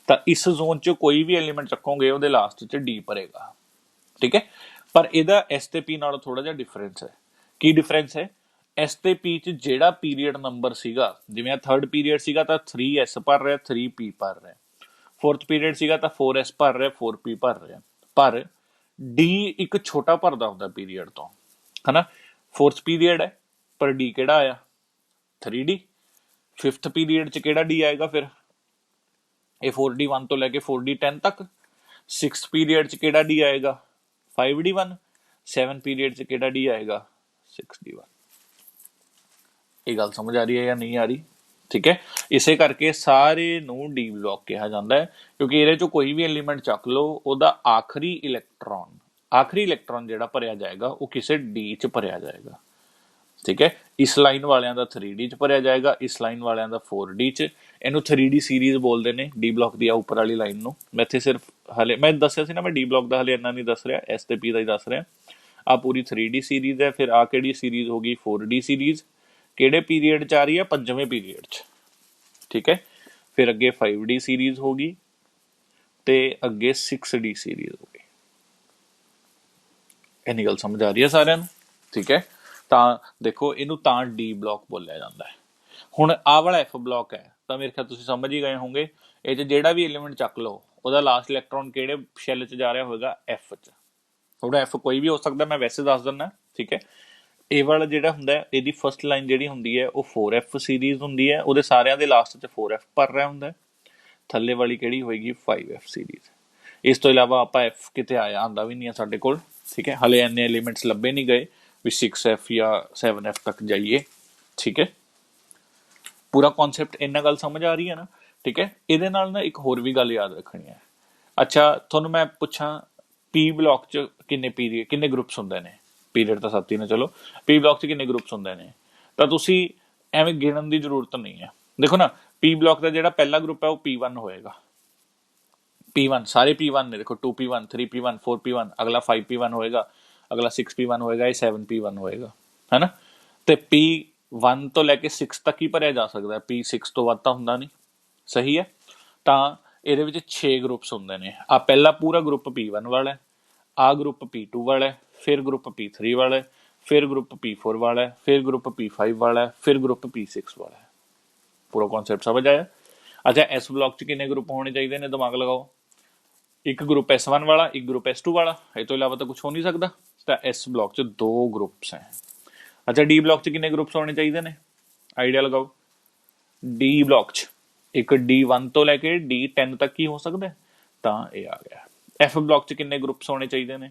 ਤਾਂ ਇਸ ਜ਼ੋਨ 'ਚ ਕੋਈ ਵੀ ਐਲੀਮੈਂਟ ਚੱਕੋਗੇ ਉਹਦੇ ਲਾਸਟ 'ਚ ਡੀ ਭਰੇਗਾ। ਠੀਕ ਹੈ, ਪਰ ਇਹਦਾ ਐਸ ਤੇ ਪੀ ਨਾਲੋਂ ਥੋੜਾ ਜਿਹਾ ਡਿਫਰੈਂਸ ਹੈ। ਕੀ ਡਿਫਰੈਂਸ ਹੈ, ਐਸ ਤੇ ਪੀ 'ਚ ਜਿਹੜਾ ਪੀਰੀਅਡ ਨੰਬਰ ਸੀਗਾ, ਜਿਵੇਂ ਆ ਥਰਡ ਪੀਰੀਅਡ ਸੀਗਾ ਤਾਂ 3s ਭਰ ਰਿਹਾ, 3p ਭਰ ਰਿਹਾ। ਫੋਰਥ ਪੀਰੀਅਡ ਸੀਗਾ ਤਾਂ 4s ਭਰ ਰਿਹਾ, 4p ਭਰ ਰਿਹਾ। ਪਰ ਡੀ ਇੱਕ ਛੋਟਾ ਭਰਦਾ ਹੁੰਦਾ ਪੀਰੀਅਡ ਤੋਂ, ਹਨਾ। ਫੋਰਥ ਪੀਰੀਅਡ ਹੈ ਪਰ ਡੀ ਕਿਹੜਾ ਆਇਆ, 3d। ਫਿਫਥ ਪੀਰੀਅਡ 'ਚ ਕਿਹੜਾ ਡੀ ਆਏਗਾ, ਫਿਰ ਇਹ 4d1 ਤੋਂ ਲੈ ਕੇ 4d10 ਤੱਕ। ਸਿਕਸਥ ਪੀਰੀਅਡ 'ਚ ਕਿਹੜਾ ਡੀ ਆਏਗਾ, 5d1। 7 ਪੀਰੀਅਡ 'ਚ ਕਿਹੜਾ ਡੀ ਆਏਗਾ, 6d1। ਇਹ ਗੱਲ ਸਮਝ ਆ ਰਹੀ ਹੈ ਜਾਂ ਨਹੀਂ ਆ ਰਹੀ। ਠੀਕ ਹੈ, ਇਸੇ ਕਰਕੇ ਸਾਰੇ ਨੂੰ ਡੀ ਬਲੌਕ ਕਿਹਾ ਜਾਂਦਾ ਹੈ, ਕਿਉਂਕਿ ਇਹਦੇ 'ਚੋਂ ਕੋਈ ਵੀ ਐਲੀਮੈਂਟ ਚੱਕ ਲਓ, ਉਹਦਾ ਆਖਰੀ ਇਲੈਕਟ੍ਰੋਨ ਜਿਹੜਾ ਭਰਿਆ ਜਾਏਗਾ ਉਹ ਕਿਸੇ ਡੀ 'ਚ ਭਰਿਆ ਜਾਏਗਾ। ਠੀਕ ਹੈ, ਇਸ ਲਾਈਨ ਵਾਲਿਆਂ ਦਾ 3d 'ਚ ਭਰਿਆ ਜਾਏਗਾ, ਇਸ ਲਾਈਨ ਵਾਲਿਆਂ ਦਾ 4d 'ਚ। ਇਹਨੂੰ 3d ਸੀਰੀਜ਼ ਬੋਲਦੇ ਨੇ ਡੀ ਬਲੌਕ ਦੀ ਆ ਉੱਪਰ ਵਾਲੀ ਲਾਈਨ ਨੂੰ। ਮੈਂ ਇੱਥੇ ਸਿਰਫ ਹਲੇ ਮੈਂ ਦੱਸਿਆ ਸੀ ਨਾ, ਮੈਂ ਡੀ ਬਲੌਕ ਦਾ ਹਲੇ ਇੰਨਾ ਨਹੀਂ ਦੱਸ ਰਿਹਾ, ਐਸ ਤੇ ਪੀ ਦਾ ਹੀ ਦੱਸ ਰਿਹਾ। ਆ ਪੂਰੀ 3d ਸੀਰੀਜ਼ ਹੈ। ਫਿਰ ਆ ਕਿਹੜੀ ਸੀਰੀਜ਼ ਹੋ ਗਈ, 4d ਸੀਰੀਜ਼। ਕਿਹੜੇ ਪੀਰੀਅਡ 'ਚ ਆ ਰਹੀ ਹੈ, ਪੰਜਵੇਂ ਪੀਰੀਅਡ 'ਚ। ਠੀਕ ਹੈ, ਫਿਰ ਅੱਗੇ 5d ਸੀਰੀਜ਼ ਹੋ ਗਈ ਤੇ ਅੱਗੇ 6d ਸੀਰੀਜ਼ ਹੋ ਗਈ। ਇੰਨੀ ਗੱਲ ਸਮਝ ਆ ਰਹੀ ਹੈ ਸਾਰਿਆਂ ਨੂੰ। ਠੀਕ ਹੈ, ਤਾਂ ਦੇਖੋ ਇਹਨੂੰ ਤਾਂ ਡੀ ਬਲੌਕ ਬੋਲਿਆ ਜਾਂਦਾ ਹੈ। ਹੁਣ ਆਹ ਵਾਲਾ ਐਫ ਬਲੌਕ ਹੈ, ਤਾਂ ਮੇਰੇ ਖਿਆਲ ਤੁਸੀਂ ਸਮਝ ਹੀ ਗਏ ਹੋਗੇ। ਇਹ 'ਚ ਜਿਹੜਾ ਵੀ ਐਲੀਮੈਂਟ ਚੱਕ ਲਓ ਉਹਦਾ ਲਾਸਟ ਇਲੈਕਟ੍ਰੋਨ ਕਿਹੜੇ ਸ਼ੈੱਲ 'ਚ ਜਾ ਰਿਹਾ ਹੋਏਗਾ, ਐਫ 'ਚ। ਥੋੜਾ ਐਫ ਕੋਈ ਵੀ ਹੋ ਸਕਦਾ, ਮੈਂ ਵੈਸੇ ਦੱਸ ਦਿੰਦਾ। ਠੀਕ ਹੈ, ਇਹ ਵਾਲਾ ਜਿਹੜਾ ਹੁੰਦਾ ਇਹਦੀ ਫਸਟ ਲਾਈਨ ਜਿਹੜੀ ਹੁੰਦੀ ਹੈ ਉਹ 4f ਸੀਰੀਜ਼ ਹੁੰਦੀ ਹੈ, ਉਹਦੇ ਸਾਰਿਆਂ ਦੇ ਲਾਸਟ 'ਚ 4f ਭਰ ਰਿਹਾ ਹੁੰਦਾ। ਥੱਲੇ ਵਾਲੀ ਕਿਹੜੀ ਹੋਏਗੀ, 5f ਸੀਰੀਜ਼। ਇਸ ਤੋਂ ਇਲਾਵਾ ਆਪਾਂ ਐਫ ਕਿਤੇ ਆਉਂਦਾ ਵੀ ਨਹੀਂ ਹੈ ਸਾਡੇ ਕੋਲ। ਠੀਕ ਹੈ, ਹਲੇ ਇੰਨੇ ਐਲੀਮੈਂਟਸ ਲੱਭੇ ਨਹੀਂ ਗਏ ਵੀ 6f ਜਾਂ 7f ਤੱਕ ਜਾਈਏ। ਠੀਕ ਹੈ, ਪੂਰਾ ਕਨਸੈਪਟ ਇੰਨਾ ਗੱਲ ਸਮਝ ਆ ਰਹੀ ਹੈ ਨਾ। ਠੀਕ ਹੈ, ਇਹਦੇ ਨਾਲ ਨਾ ਇੱਕ ਹੋਰ ਵੀ ਗੱਲ ਯਾਦ ਰੱਖਣੀ ਹੈ। ਅੱਛਾ, ਤੁਹਾਨੂੰ ਮੈਂ ਪੁੱਛਾਂ ਪੀ ਬਲੌਕ 'ਚ ਕਿੰਨੇ ਗਰੁੱਪਸ ਹੁੰਦੇ ਨੇ। ਪੀਰੀਅਡ ਤਾਂ 7 ਹੀ ਨੇ, ਚਲੋ ਪੀ ਬਲੌਕ 'ਚ ਕਿੰਨੇ ਗਰੁੱਪਸ ਹੁੰਦੇ ਨੇ, ਤਾਂ ਤੁਸੀਂ ਐਵੇਂ ਗਿਣਨ ਦੀ ਜ਼ਰੂਰਤ ਨਹੀਂ ਹੈ। ਦੇਖੋ ਨਾ, ਪੀ ਬਲੌਕ ਦਾ ਜਿਹੜਾ ਪਹਿਲਾ ਗਰੁੱਪ ਹੈ ਉਹ p1 ਹੋਏਗਾ। P1 सारे P1 ने, देखो 2P1 3P1 4P1, अगला 5P1 होएगा, अगला 6P1 होएगा, ये 7P1 होएगा, है ना। ਤੇ P1 ਤੋਂ ਲੈ ਕੇ 6 ਤੱਕ ਹੀ ਭਰਿਆ ਜਾ ਸਕਦਾ, P6 ਤੋਂ ਵੱਧ ਤਾਂ ਹੁੰਦਾ ਨਹੀਂ, ਸਹੀ ਹੈ। ਤਾਂ ਇਹਦੇ ਵਿੱਚ 6 ਗਰੁੱਪਸ ਹੁੰਦੇ ਨੇ। ਆ ਪਹਿਲਾ ਪੂਰਾ ਗਰੁੱਪ P1 ਵਾਲਾ ਹੈ, ਆ ਗਰੁੱਪ P2 ਵਾਲਾ ਹੈ, ਫਿਰ ਗਰੁੱਪ P3 ਵਾਲਾ ਹੈ, ਫਿਰ ਗਰੁੱਪ P4 ਵਾਲਾ ਹੈ, ਫਿਰ ਗਰੁੱਪ P5 ਵਾਲਾ ਹੈ, ਫਿਰ ਗਰੁੱਪ P6 ਵਾਲਾ ਹੈ। ਪੂਰਾ ਕਨਸੈਪਟ ਸਮਝ ਆਇਆ। ਅੱਛਾ, ਇਸ ਬਲੌਕ 'ਚ ਕਿੰਨੇ ਗਰੁੱਪ ਹੋਣੇ ਚਾਹੀਦੇ ਨੇ, ਦਿਮਾਗ ਲਗਾਓ। ਇੱਕ ਗਰੁੱਪ S1 ਵਾਲਾ, ਇੱਕ ਗਰੁੱਪ S2 ਵਾਲਾ, ਇਹ ਤੋਂ ਇਲਾਵਾ ਤਾਂ ਕੁਝ ਹੋ ਨਹੀਂ ਸਕਦਾ। ਤਾਂ ਇਸ ਬਲੌਕ 'ਚ 2 ਗਰੁੱਪਸ ਹੈ। ਅੱਛਾ, ਡੀ ਬਲੌਕ 'ਚ ਕਿੰਨੇ ਗਰੁੱਪਸ ਹੋਣੇ ਚਾਹੀਦੇ ਨੇ, ਆਈਡੀਆ ਲਗਾਓ। ਡੀ ਬਲੌਕ 'ਚ ਇੱਕ D1 ਤੋਂ ਲੈ ਕੇ D10 ਤੱਕ ਹੀ ਹੋ ਸਕਦਾ, ਤਾਂ ਇਹ ਆ ਗਿਆ। ਐਫ ਬਲੌਕ 'ਚ ਕਿੰਨੇ ਗਰੁੱਪਸ ਹੋਣੇ ਚਾਹੀਦੇ ਨੇ,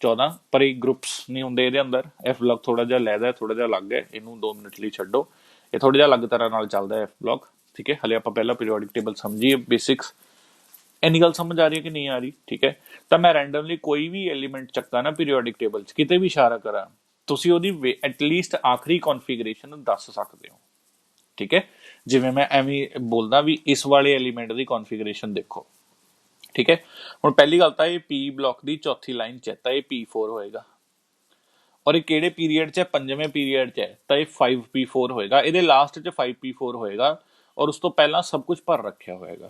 14, ਪਰ ਇਹ ਗਰੁੱਪਸ ਨਹੀਂ ਹੁੰਦੇ ਇਹਦੇ ਅੰਦਰ। ਐਫ ਬਲੌਕ ਥੋੜਾ ਜਿਹਾ ਲੈਦਾ, ਥੋੜਾ ਜਿਹਾ ਅਲੱਗ ਹੈ, ਇਹਨੂੰ 2 ਮਿੰਟ ਲਈ ਛੱਡੋ। ਇਹ ਥੋੜਾ ਜਿਹਾ ਅਲੱਗ ਤਰ੍ਹਾਂ ਨਾਲ ਚੱਲਦਾ ਐਫ ਬਲੌਕ, ਠੀਕ ਹੈ। ਹਲੇ ਆਪਾਂ ਪਹਿਲਾਂ ਪੀਰੀਓਡਿਕ ਟੇਬਲ ਸਮਝੀਏ, ਬੇਸਿਕਸ। ਇੰਨੀ ਗੱਲ ਸਮਝ ਆ ਰਹੀ ਹੈ ਕਿ ਨਹੀਂ ਆ ਰਹੀ, ਠੀਕ ਹੈ। ਤਾਂ ਮੈਂ ਰੈਂਡਮਲੀ ਕੋਈ ਵੀ ਐਲੀਮੈਂਟ ਚੱਕਾ ਨਾ ਪੀਰੀਓਡਿਕ ਟੇਬਲ 'ਚ, ਕਿਤੇ ਵੀ ਇਸ਼ਾਰਾ ਕਰਾਂ, ਤੁਸੀਂ ਉਹਦੀ ਐਟਲੀਸਟ ਆਖਰੀ ਕੌਨਫੀਗਰੇਸ਼ਨ ਦੱਸ ਸਕਦੇ ਹੋ, ਠੀਕ ਹੈ। ਜਿਵੇਂ ਮੈਂ ਐਵੇਂ ਬੋਲਦਾ ਵੀ ਇਸ ਵਾਲੇ ਐਲੀਮੈਂਟ ਦੀ ਕੌਨਫੀਗਰੇਸ਼ਨ ਦੇਖੋ, ਠੀਕ ਹੈ। ਹੁਣ ਪਹਿਲੀ ਗੱਲ ਤਾਂ ਇਹ ਪੀ ਬਲੌਕ ਦੀ ਚੌਥੀ ਲਾਈਨ 'ਚ ਹੈ, ਤਾਂ ਇਹ P4 ਹੋਏਗਾ। ਔਰ ਇਹ ਕਿਹੜੇ ਪੀਰੀਅਡ 'ਚ ਹੈ, 5ਵੇਂ ਪੀਰੀਅਡ 'ਚ ਹੈ, ਤਾਂ ਇਹ 5P4 ਹੋਏਗਾ। ਇਹਦੇ ਲਾਸਟ 'ਚ 5P4 ਹੋਏਗਾ, ਔਰ ਉਸ ਤੋਂ ਪਹਿਲਾਂ ਸਭ ਕੁਝ ਭਰ ਰੱਖਿਆ ਹੋਏਗਾ,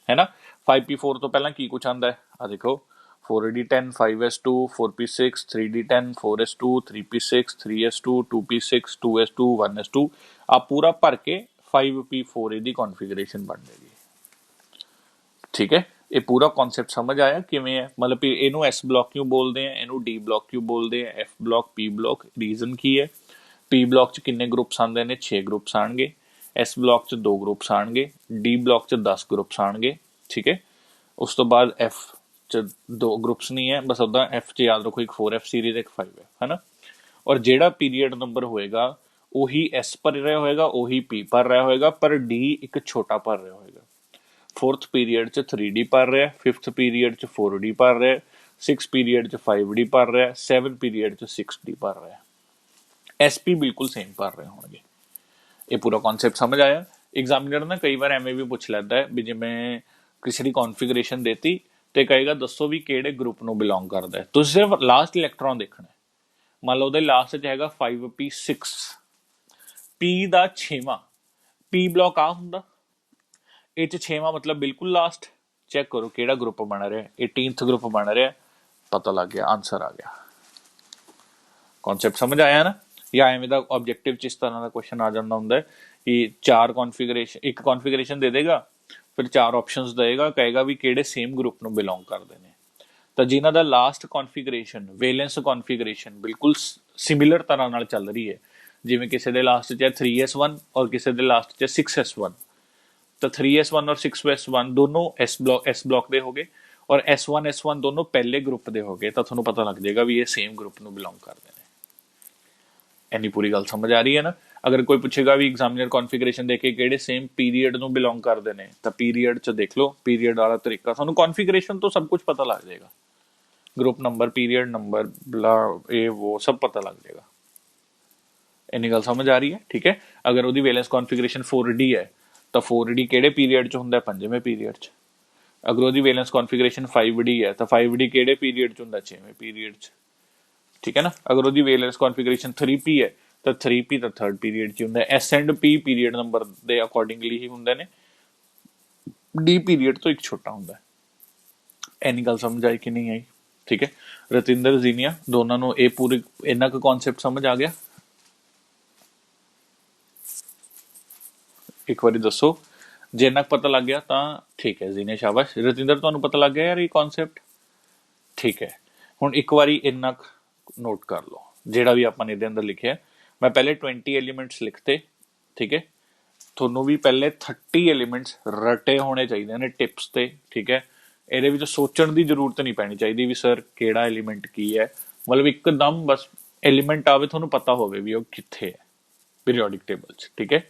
ਹੈ ਨਾ। 5P4 ਤੋਂ ਪਹਿਲਾਂ ਕੀ ਕੁਝ ਆਉਂਦਾ ਹੈ, ਆ ਦੇਖੋ, 4D10 5S2 4P6 3D10 4S2 3P6 3S2 2P6 2S2 1S2, ਆ ਪੂਰਾ ਭਰ ਕੇ 5P4 ਇਹਦੀ ਕੌਨਫੀਗਰੇਸ਼ਨ ਬਣ ਜਾਏਗੀ, ਠੀਕ ਹੈ। ਇਹ ਪੂਰਾ ਕਨਸੈਪਟ ਸਮਝ ਆਇਆ ਕਿਵੇਂ ਹੈ, ਮਤਲਬ ਇਹਨੂੰ ਐਸ ਬਲੌਕ ਕਿਉਂ ਬੋਲਦੇ ਆ, ਇਹਨੂੰ ਡੀ ਬਲੌਕ ਕਿਉਂ ਬੋਲਦੇ ਆ, ਐਫ ਬਲੌਕ, ਪੀ ਬਲੌਕ, ਰੀਜ਼ਨ ਕੀ ਹੈ। ਪੀ ਬਲੌਕ 'ਚ ਕਿੰਨੇ ਗਰੁੱਪਸ ਆਉਂਦੇ ਨੇ, 6 ਗਰੁੱਪਸ ਆਣਗੇ। ਐਸ ਬਲੌਕ 'ਚ 2 ਗਰੁੱਪਸ ਆਣਗੇ। ਡੀ ਬਲੌਕ 'ਚ 10 ਗਰੁੱਪਸ ਆਣਗੇ, ਠੀਕ ਹੈ। ਉਸ ਤੋਂ ਬਾਅਦ ਐਫ 'ਚ 2 ਗਰੁੱਪਸ ਨਹੀਂ ਹੈ, ਬਸ ਉੱਦਾਂ ਐਫ 'ਚ ਯਾਦ ਰੱਖੋ, ਇੱਕ 4F ਸੀਰੀਜ਼, ਇੱਕ 5 ਹੈ, ਹੈ ਨਾ। ਔਰ ਜਿਹੜਾ ਪੀਰੀਅਡ ਨੰਬਰ ਹੋਏਗਾ ਉਹੀ ਐਸ ਭਰ ਰਿਹਾ ਹੋਏਗਾ, ਉਹੀ ਪੀ ਭਰ ਰਿਹਾ ਹੋਏਗਾ, ਪਰ ਡੀ ਇੱਕ ਛੋਟਾ ਭਰ ਰਿਹਾ ਹੋਏਗਾ। 4th ਪੀਰੀਅਡ 'ਚ 3D ਭਰ ਰਿਹਾ, 5th ਪੀਰੀਅਡ 'ਚ 4D ਭਰ ਰਿਹਾ, 6th ਪੀਰੀਅਡ 'ਚ 5D ਭਰ ਰਿਹਾ, 7th ਪੀਰੀਅਡ 'ਚ 6D ਭਰ ਰਿਹਾ। SP ਬਿਲਕੁਲ ਸੇਮ ਭਰ ਰਹੇ ਹੋਣਗੇ। ਇਹ ਪੂਰਾ ਕਨਸੈਪਟ ਸਮਝ ਆਇਆ। ਐਗਜ਼ਾਮੀਨਰ ਨਾ ਕਈ ਵਾਰ ਐਵੇਂ ਵੀ ਪੁੱਛ ਲੈਂਦਾ ਹੈ ਵੀ ਜਿਵੇਂ ਕਿਸੇ ਦੀ ਕੌਨਫੀਗਰੇਸ਼ਨ ਦੇਤੀ ਤੇ ਕਹੇਗਾ ਦੱਸੋ ਵੀ ਕਿਹੜੇ ਗਰੁੱਪ ਨੂੰ ਬਿਲੋਂਗ ਕਰਦਾ ਹੈ। ਤੁਸੀਂ ਸਿਰਫ ਲਾਸਟ ਇਲੈਕਟ੍ਰੋਨ ਦੇਖਣਾ। ਮੰਨ ਲਓ ਉਹਦੇ ਲਾਸਟ 'ਚ ਹੈਗਾ 5P6, P ਦਾ 6ਵਾਂ, P ਬਲੌਕ ਆ ਹੁੰਦਾ, ਇਹ 'ਚ 6ਵਾਂ ਮਤਲਬ ਬਿਲਕੁਲ ਲਾਸਟ। ਚੈੱਕ ਕਰੋ ਕਿਹੜਾ ਗਰੁੱਪ ਬਣ ਰਿਹਾ, 18th ਗਰੁੱਪ ਬਣ ਰਿਹਾ, ਪਤਾ ਲੱਗ ਗਿਆ, ਆਨਸਰ ਆ ਗਿਆ। ਕਨਸੈਪਟ ਸਮਝ ਆਇਆ ਨਾ। ਜਾਂ ਐਵੇਂ ਦਾ ਆਬਜੈਕਟਿਵ 'ਚ ਇਸ ਤਰ੍ਹਾਂ ਦਾ ਕੁਐਸਚਨ ਆ ਜਾਂਦਾ ਹੁੰਦਾ ਕਿ 4 ਕੌਨਫੀਗਰੇਸ਼ਨ, ਇੱਕ ਕੌਨਫੀਗਰੇਸ਼ਨ ਦੇ ਦੇਗਾ, ਫਿਰ 4 ਆਪਸ਼ਨਸ ਦੇਗਾ, ਕਹੇਗਾ ਵੀ ਕਿਹੜੇ ਸੇਮ ਗਰੁੱਪ ਨੂੰ ਬਿਲੋਂਗ ਕਰਦੇ ਨੇ। ਤਾਂ ਜਿਨ੍ਹਾਂ ਦਾ ਲਾਸਟ ਕੌਨਫੀਗਰੇਸ਼ਨ, ਵੇਲੈਂਸ ਕੌਨਫੀਗਰੇਸ਼ਨ ਬਿਲਕੁਲ ਸਿਮਿਲਰ ਤਰ੍ਹਾਂ ਨਾਲ ਚੱਲ ਰਹੀ ਹੈ, ਜਿਵੇਂ ਕਿਸੇ ਦੇ ਲਾਸਟ 'ਚ ਹੈ 3S1 ਔਰ ਕਿਸੇ ਦੇ ਲਾਸਟ 'ਚ 6S1, ਤਾਂ 3S1 ਔਰ 6S1 ਦੋਨੋਂ ਐਸ ਬਲੌਕ ਦੇ ਹੋ ਗਏ, ਔਰ S1 S1 ਦੋਨੋਂ ਪਹਿਲੇ ਗਰੁੱਪ ਦੇ ਹੋ ਗਏ, ਤਾਂ ਤੁਹਾਨੂੰ ਪਤਾ ਲੱਗ ਜਾਏਗਾ ਵੀ ਇਹ ਸੇਮ ਗਰੁੱਪ ਨੂੰ ਬਿਲੋਂਗ ਕਰਦੇ ਨੇ। ਇੰਨੀ ਪੂਰੀ ਗੱਲ ਸਮਝ ਆ ਰਹੀ ਹੈ ਨਾ। ਅਗਰ ਕੋਈ ਪੁੱਛੇਗਾ ਵੀ ਐਗਜ਼ਾਮੀਨਰ ਕੌਨਫੀਗਰੇਸ਼ਨ ਦੇ ਕੇ ਕਿਹੜੇ ਸੇਮ ਪੀਰੀਅਡ ਨੂੰ ਬਿਲੋਂਗ ਕਰਦੇ ਨੇ, ਤਾਂ ਪੀਰੀਅਡ 'ਚ ਦੇਖ ਲਓ, ਪੀਰੀਅਡ ਵਾਲਾ ਤਰੀਕਾ ਤੁਹਾਨੂੰ ਕੌਨਫੀਗਰੇਸ਼ਨ ਤੋਂ ਸਭ ਕੁਝ ਪਤਾ ਲੱਗ ਜਾਏਗਾ, ਗਰੁੱਪ ਨੰਬਰ, ਪੀਰੀਅਡ ਨੰਬਰ, ਬਲਾ ਇਹ ਉਹ ਸਭ ਪਤਾ ਲੱਗ ਜਾਏਗਾ। ਇੰਨੀ ਗੱਲ ਸਮਝ ਆ ਰਹੀ ਹੈ, ਠੀਕ ਹੈ। ਅਗਰ ਉਹਦੀ ਵੇਲੈਂਸ ਕੌਨਫੀਗਰੇਸ਼ਨ 4D ਹੈ ਤਾਂ 4D ਕਿਹੜੇ ਪੀਰੀਅਡ 'ਚ ਹੁੰਦਾ, 5ਵੇਂ ਪੀਰੀਅਡ 'ਚ। ਅਗਰ ਉਹਦੀ ਵੇਲੈਂਸ ਕੌਨਫੀਗਰੇਸ਼ਨ 5D ਹੈ ਤਾਂ 5D ਕਿਹੜੇ ਪੀਰੀਅਡ 'ਚ ਹੁੰਦਾ, 6ਵੇਂ ਪੀਰੀਅਡ 'ਚ, ਠੀਕ ਹੈ ਨਾ। ਅਗਰ ਉਹਦੀ ਵੇਲੈਂਸ ਕੌਨਫੀਗਰੇਸ਼ਨ 3P ਹੈ ਤਾਂ 3P ਤਾਂ 3rd ਪੀਰੀਅਡ 'ਚ ਹੁੰਦਾ। S and P period number ਦੇ ਅਕੋਰਡਿੰਗਲੀ ਹੀ ਹੁੰਦੇ ਨੇ, D ਪੀਰੀਅਡ ਤੋਂ ਇੱਕ ਛੋਟਾ ਹੁੰਦਾ। ਇੰਨੀ ਗੱਲ ਸਮਝ ਆਈ ਕਿ ਨਹੀਂ ਆਈ, ਠੀਕ ਹੈ। ਰਤਿੰਦਰ, ਜ਼ੀਨੀਆ ਦੋਨਾਂ ਨੂੰ ਇਹ ਪੂਰੀ ਇੰਨਾ ਕੁ ਕਨਸੈਪਟ ਸਮਝ ਆ ਗਿਆ। ਇੱਕ ਵਾਰੀ ਦੱਸੋ ਜੇ ਇੰਨਾ ਪਤਾ ਲੱਗ ਗਿਆ ਤਾਂ ਠੀਕ ਹੈ, ਜ਼ੀਨੀਆ ਸ਼ਾਬਾਸ਼। ਰਤਿੰਦਰ ਤੁਹਾਨੂੰ ਪਤਾ ਲੱਗ ਗਿਆ ਯਾਰ ਇਹ ਕਨਸੈਪਟ, ਠੀਕ ਹੈ। ਹੁਣ ਇੱਕ ਵਾਰੀ ਇੰਨਾ ਨੋਟ ਕਰ ਲਓ ਜਿਹੜਾ ਵੀ ਆਪਾਂ ਨੇ ਇਹਦੇ ਅੰਦਰ ਲਿਖਿਆ। ਮੈਂ ਪਹਿਲੇ 20 ਐਲੀਮੈਂਟਸ ਲਿਖਤੇ, ਠੀਕ ਹੈ। ਤੁਹਾਨੂੰ ਵੀ ਪਹਿਲੇ 30 ਐਲੀਮੈਂਟਸ ਰਟੇ ਹੋਣੇ ਚਾਹੀਦੇ ਨੇ ਟਿਪਸ ਤੇ, ਠੀਕ ਹੈ। ਇਹਦੇ ਵਿੱਚ ਸੋਚਣ ਦੀ ਜ਼ਰੂਰਤ ਨਹੀਂ ਪੈਣੀ ਚਾਹੀਦੀ ਵੀ ਸਰ ਕਿਹੜਾ ਐਲੀਮੈਂਟ ਕੀ ਹੈ, ਮਤਲਬ ਇੱਕਦਮ ਬਸ ਐਲੀਮੈਂਟ ਆਵੇ, ਤੁਹਾਨੂੰ ਪਤਾ ਹੋਵੇ ਵੀ ਉਹ ਕਿੱਥੇ ਹੈ ਪੀਰੀਓਡਿਕ ਟੇਬਲ 'ਚ, ਠੀਕ ਹੈ।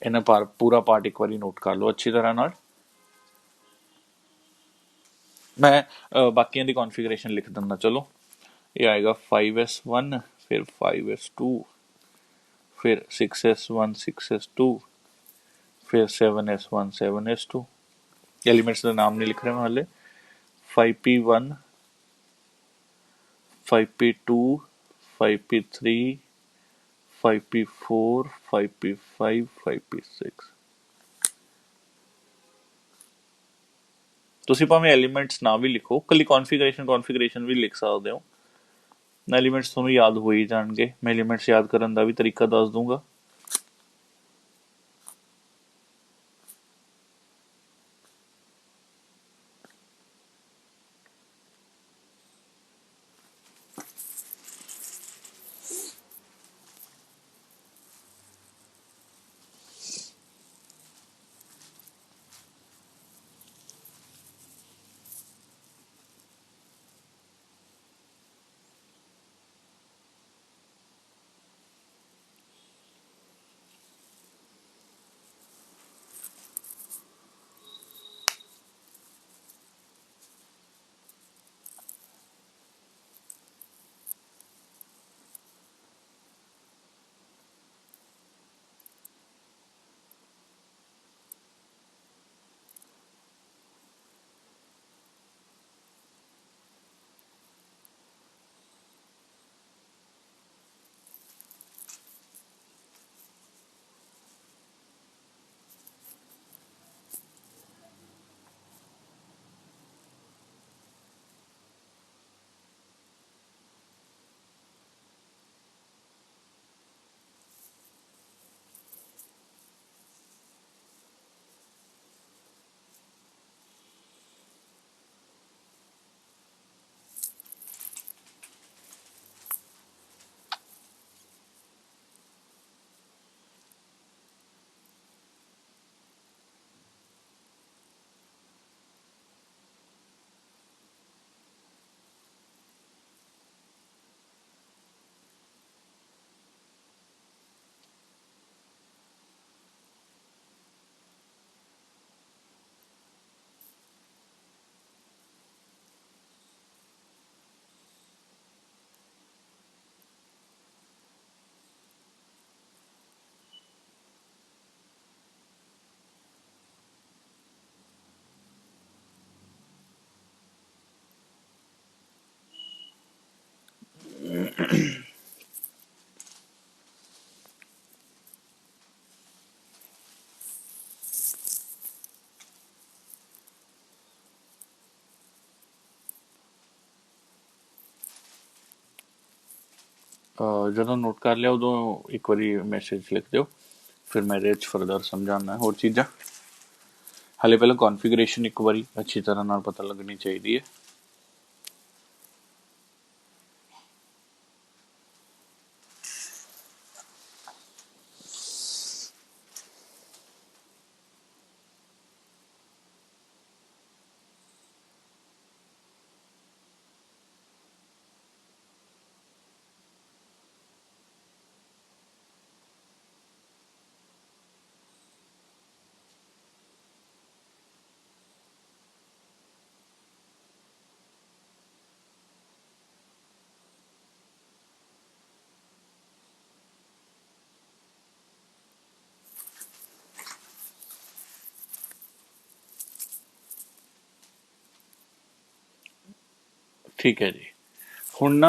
ਇਹਨਾਂ ਪੂਰਾ ਪਾਰਟ ਇੱਕ ਵਾਰੀ ਨੋਟ ਕਰ ਲਓ ਅੱਛੀ ਤਰ੍ਹਾਂ ਨਾਲ। ਮੈਂ ਬਾਕੀਆਂ ਦੀ ਕੌਨਫੀਗਰੇਸ਼ਨ ਲਿਖ ਦਿੰਦਾ, ਚਲੋ। ਇਹ ਆਏਗਾ 5S1, ਫਿਰ 5S2, ਫਿਰ 6S1 6S2, ਫਿਰ 7S1 7S2। एलिमेंट्स का नाम नहीं लिख रहे मैं हाले, 5p1 5p2 5p3 5p4 5p5 5p6। ਤੁਸੀਂ ਭਾਵੇਂ ਐਲੀਮੈਂਟਸ ਨਾ ਵੀ ਲਿਖੋ, ਕੱਲੀ ਕੌਨਫੀਗਰੇਸ਼ਨ ਵੀ ਲਿਖ ਸਕਦੇ ਹੋ। ਐਲੀਮੈਂਟਸ ਤੁਹਾਨੂੰ ਯਾਦ ਹੋ ਹੀ ਜਾਣਗੇ। ਮੈਂ ਐਲੀਮੈਂਟਸ ਯਾਦ ਕਰਨ ਦਾ ਵੀ ਤਰੀਕਾ ਦੱਸ ਦੂੰਗਾ। ਜਦੋਂ ਨੋਟ ਕਰ ਲਿਆ ਉਦੋਂ ਇੱਕ ਵਾਰੀ ਮੈਸੇਜ ਲਿਖ ਦਿਓ, ਫਿਰ ਮੈਂ ਇਹਦੇ 'ਚ ਫਰਦਰ ਸਮਝਾਉਣਾ ਹੋਰ ਚੀਜ਼ਾਂ। ਹਾਲੇ ਪਹਿਲਾਂ ਕੌਨਫੀਗਰੇਸ਼ਨ ਇੱਕ ਵਾਰੀ ਅੱਛੀ ਤਰ੍ਹਾਂ ਨਾਲ ਪਤਾ ਲੱਗਣੀ ਚਾਹੀਦੀ ਹੈ। ਠੀਕ ਹੈ ਜੀ। ਹੁਣ ਨਾ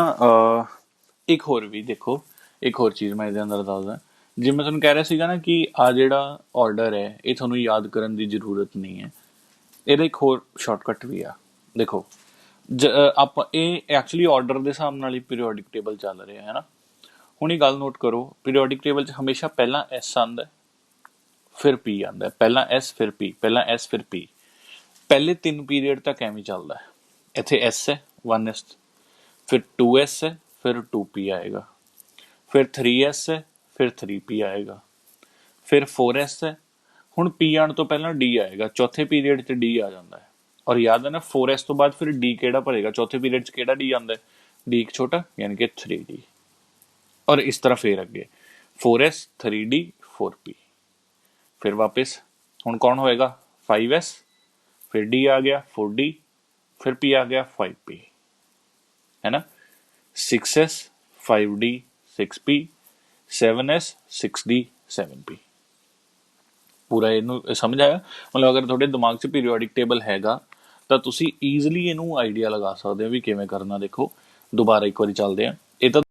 ਇੱਕ ਹੋਰ ਵੀ ਦੇਖੋ, ਇੱਕ ਹੋਰ ਚੀਜ਼ ਮੈਂ ਇਹਦੇ ਅੰਦਰ ਦੱਸਦਾ। ਜਿਵੇਂ ਮੈਂ ਤੁਹਾਨੂੰ ਕਹਿ ਰਿਹਾ ਸੀਗਾ ਨਾ ਕਿ ਆ ਜਿਹੜਾ ਆਰਡਰ ਹੈ ਇਹ ਤੁਹਾਨੂੰ ਯਾਦ ਕਰਨ ਦੀ ਜ਼ਰੂਰਤ ਨਹੀਂ ਹੈ। ਇਹਦਾ ਇੱਕ ਹੋਰ ਸ਼ਾਰਟਕਟ ਵੀ ਆ। ਦੇਖੋ ਆਪਾਂ ਇਹ ਐਕਚੁਅਲੀ ਆਰਡਰ ਦੇ ਹਿਸਾਬ ਨਾਲ ਹੀ ਪੀਰੀਓਡਿਕ ਟੇਬਲ ਚੱਲ ਰਿਹਾ ਹੈ ਨਾ। ਹੁਣ ਇਹ ਗੱਲ ਨੋਟ ਕਰੋ, ਪੀਰੀਓਡਿਕ ਟੇਬਲ 'ਚ ਹਮੇਸ਼ਾ ਪਹਿਲਾਂ ਐਸ ਆਉਂਦਾ, ਫਿਰ ਪੀ ਆਉਂਦਾ, ਪਹਿਲਾਂ ਐਸ ਫਿਰ ਪੀ, ਪਹਿਲਾਂ ਐਸ ਫਿਰ ਪੀ। ਪਹਿਲੇ 3 ਪੀਰੀਅਡ ਤੱਕ ਐਵੇਂ ਚੱਲਦਾ। ਇੱਥੇ ਐਸ ਹੈ 1s, फिर 2s है, फिर 2p आएगा, फिर 3s है, फिर 3p आएगा, फिर 4s है। ਹੁਣ p ਆਉਣ ਤੋਂ ਪਹਿਲਾਂ d ਆਏਗਾ, ਚੌਥੇ ਪੀਰੀਅਡ 'ਚ d ਆ ਜਾਂਦਾ ਹੈ। ਔਰ ਯਾਦ ਹੈ ਨਾ 4s ਤੋਂ ਬਾਅਦ ਫਿਰ d ਕਿਹੜਾ ਭਰੇਗਾ, ਚੌਥੇ ਪੀਰੀਅਡ 'ਚ ਕਿਹੜਾ d ਆਉਂਦਾ ਹੈ, d ਇੱਕ ਛੋਟਾ ਯਾਨੀ ਕਿ 3d। ਔਰ ਇਸ ਤਰ੍ਹਾਂ ਫਿਰ ਅੱਗੇ 4s 3d 4p, ਫਿਰ ਵਾਪਸ ਹੁਣ ਕੌਣ ਹੋਏਗਾ 5s, ਫਿਰ d ਆ ਗਿਆ 4d, ਫਿਰ p ਆ ਗਿਆ 5p, है ना। 6s 5d 6p, 7s 6d 7p। ਪੂਰਾ ਇਹਨੂੰ ਸਮਝ ਆਇਆ? ਮਤਲਬ ਅਗਰ ਤੁਹਾਡੇ ਦਿਮਾਗ 'ਚ ਪੀਰੀਓਡਿਕ ਟੇਬਲ ਹੈਗਾ ਤਾਂ ਤੁਸੀਂ ਈਜ਼ੀਲੀ ਇਹਨੂੰ ਆਈਡੀਆ ਲਗਾ ਸਕਦੇ ਹੋ ਵੀ ਕਿਵੇਂ ਕਰਨਾ। ਦੇਖੋ ਦੁਬਾਰਾ ਇੱਕ ਵਾਰੀ ਚੱਲਦੇ ਆ। ਇਹ ਤਾਂ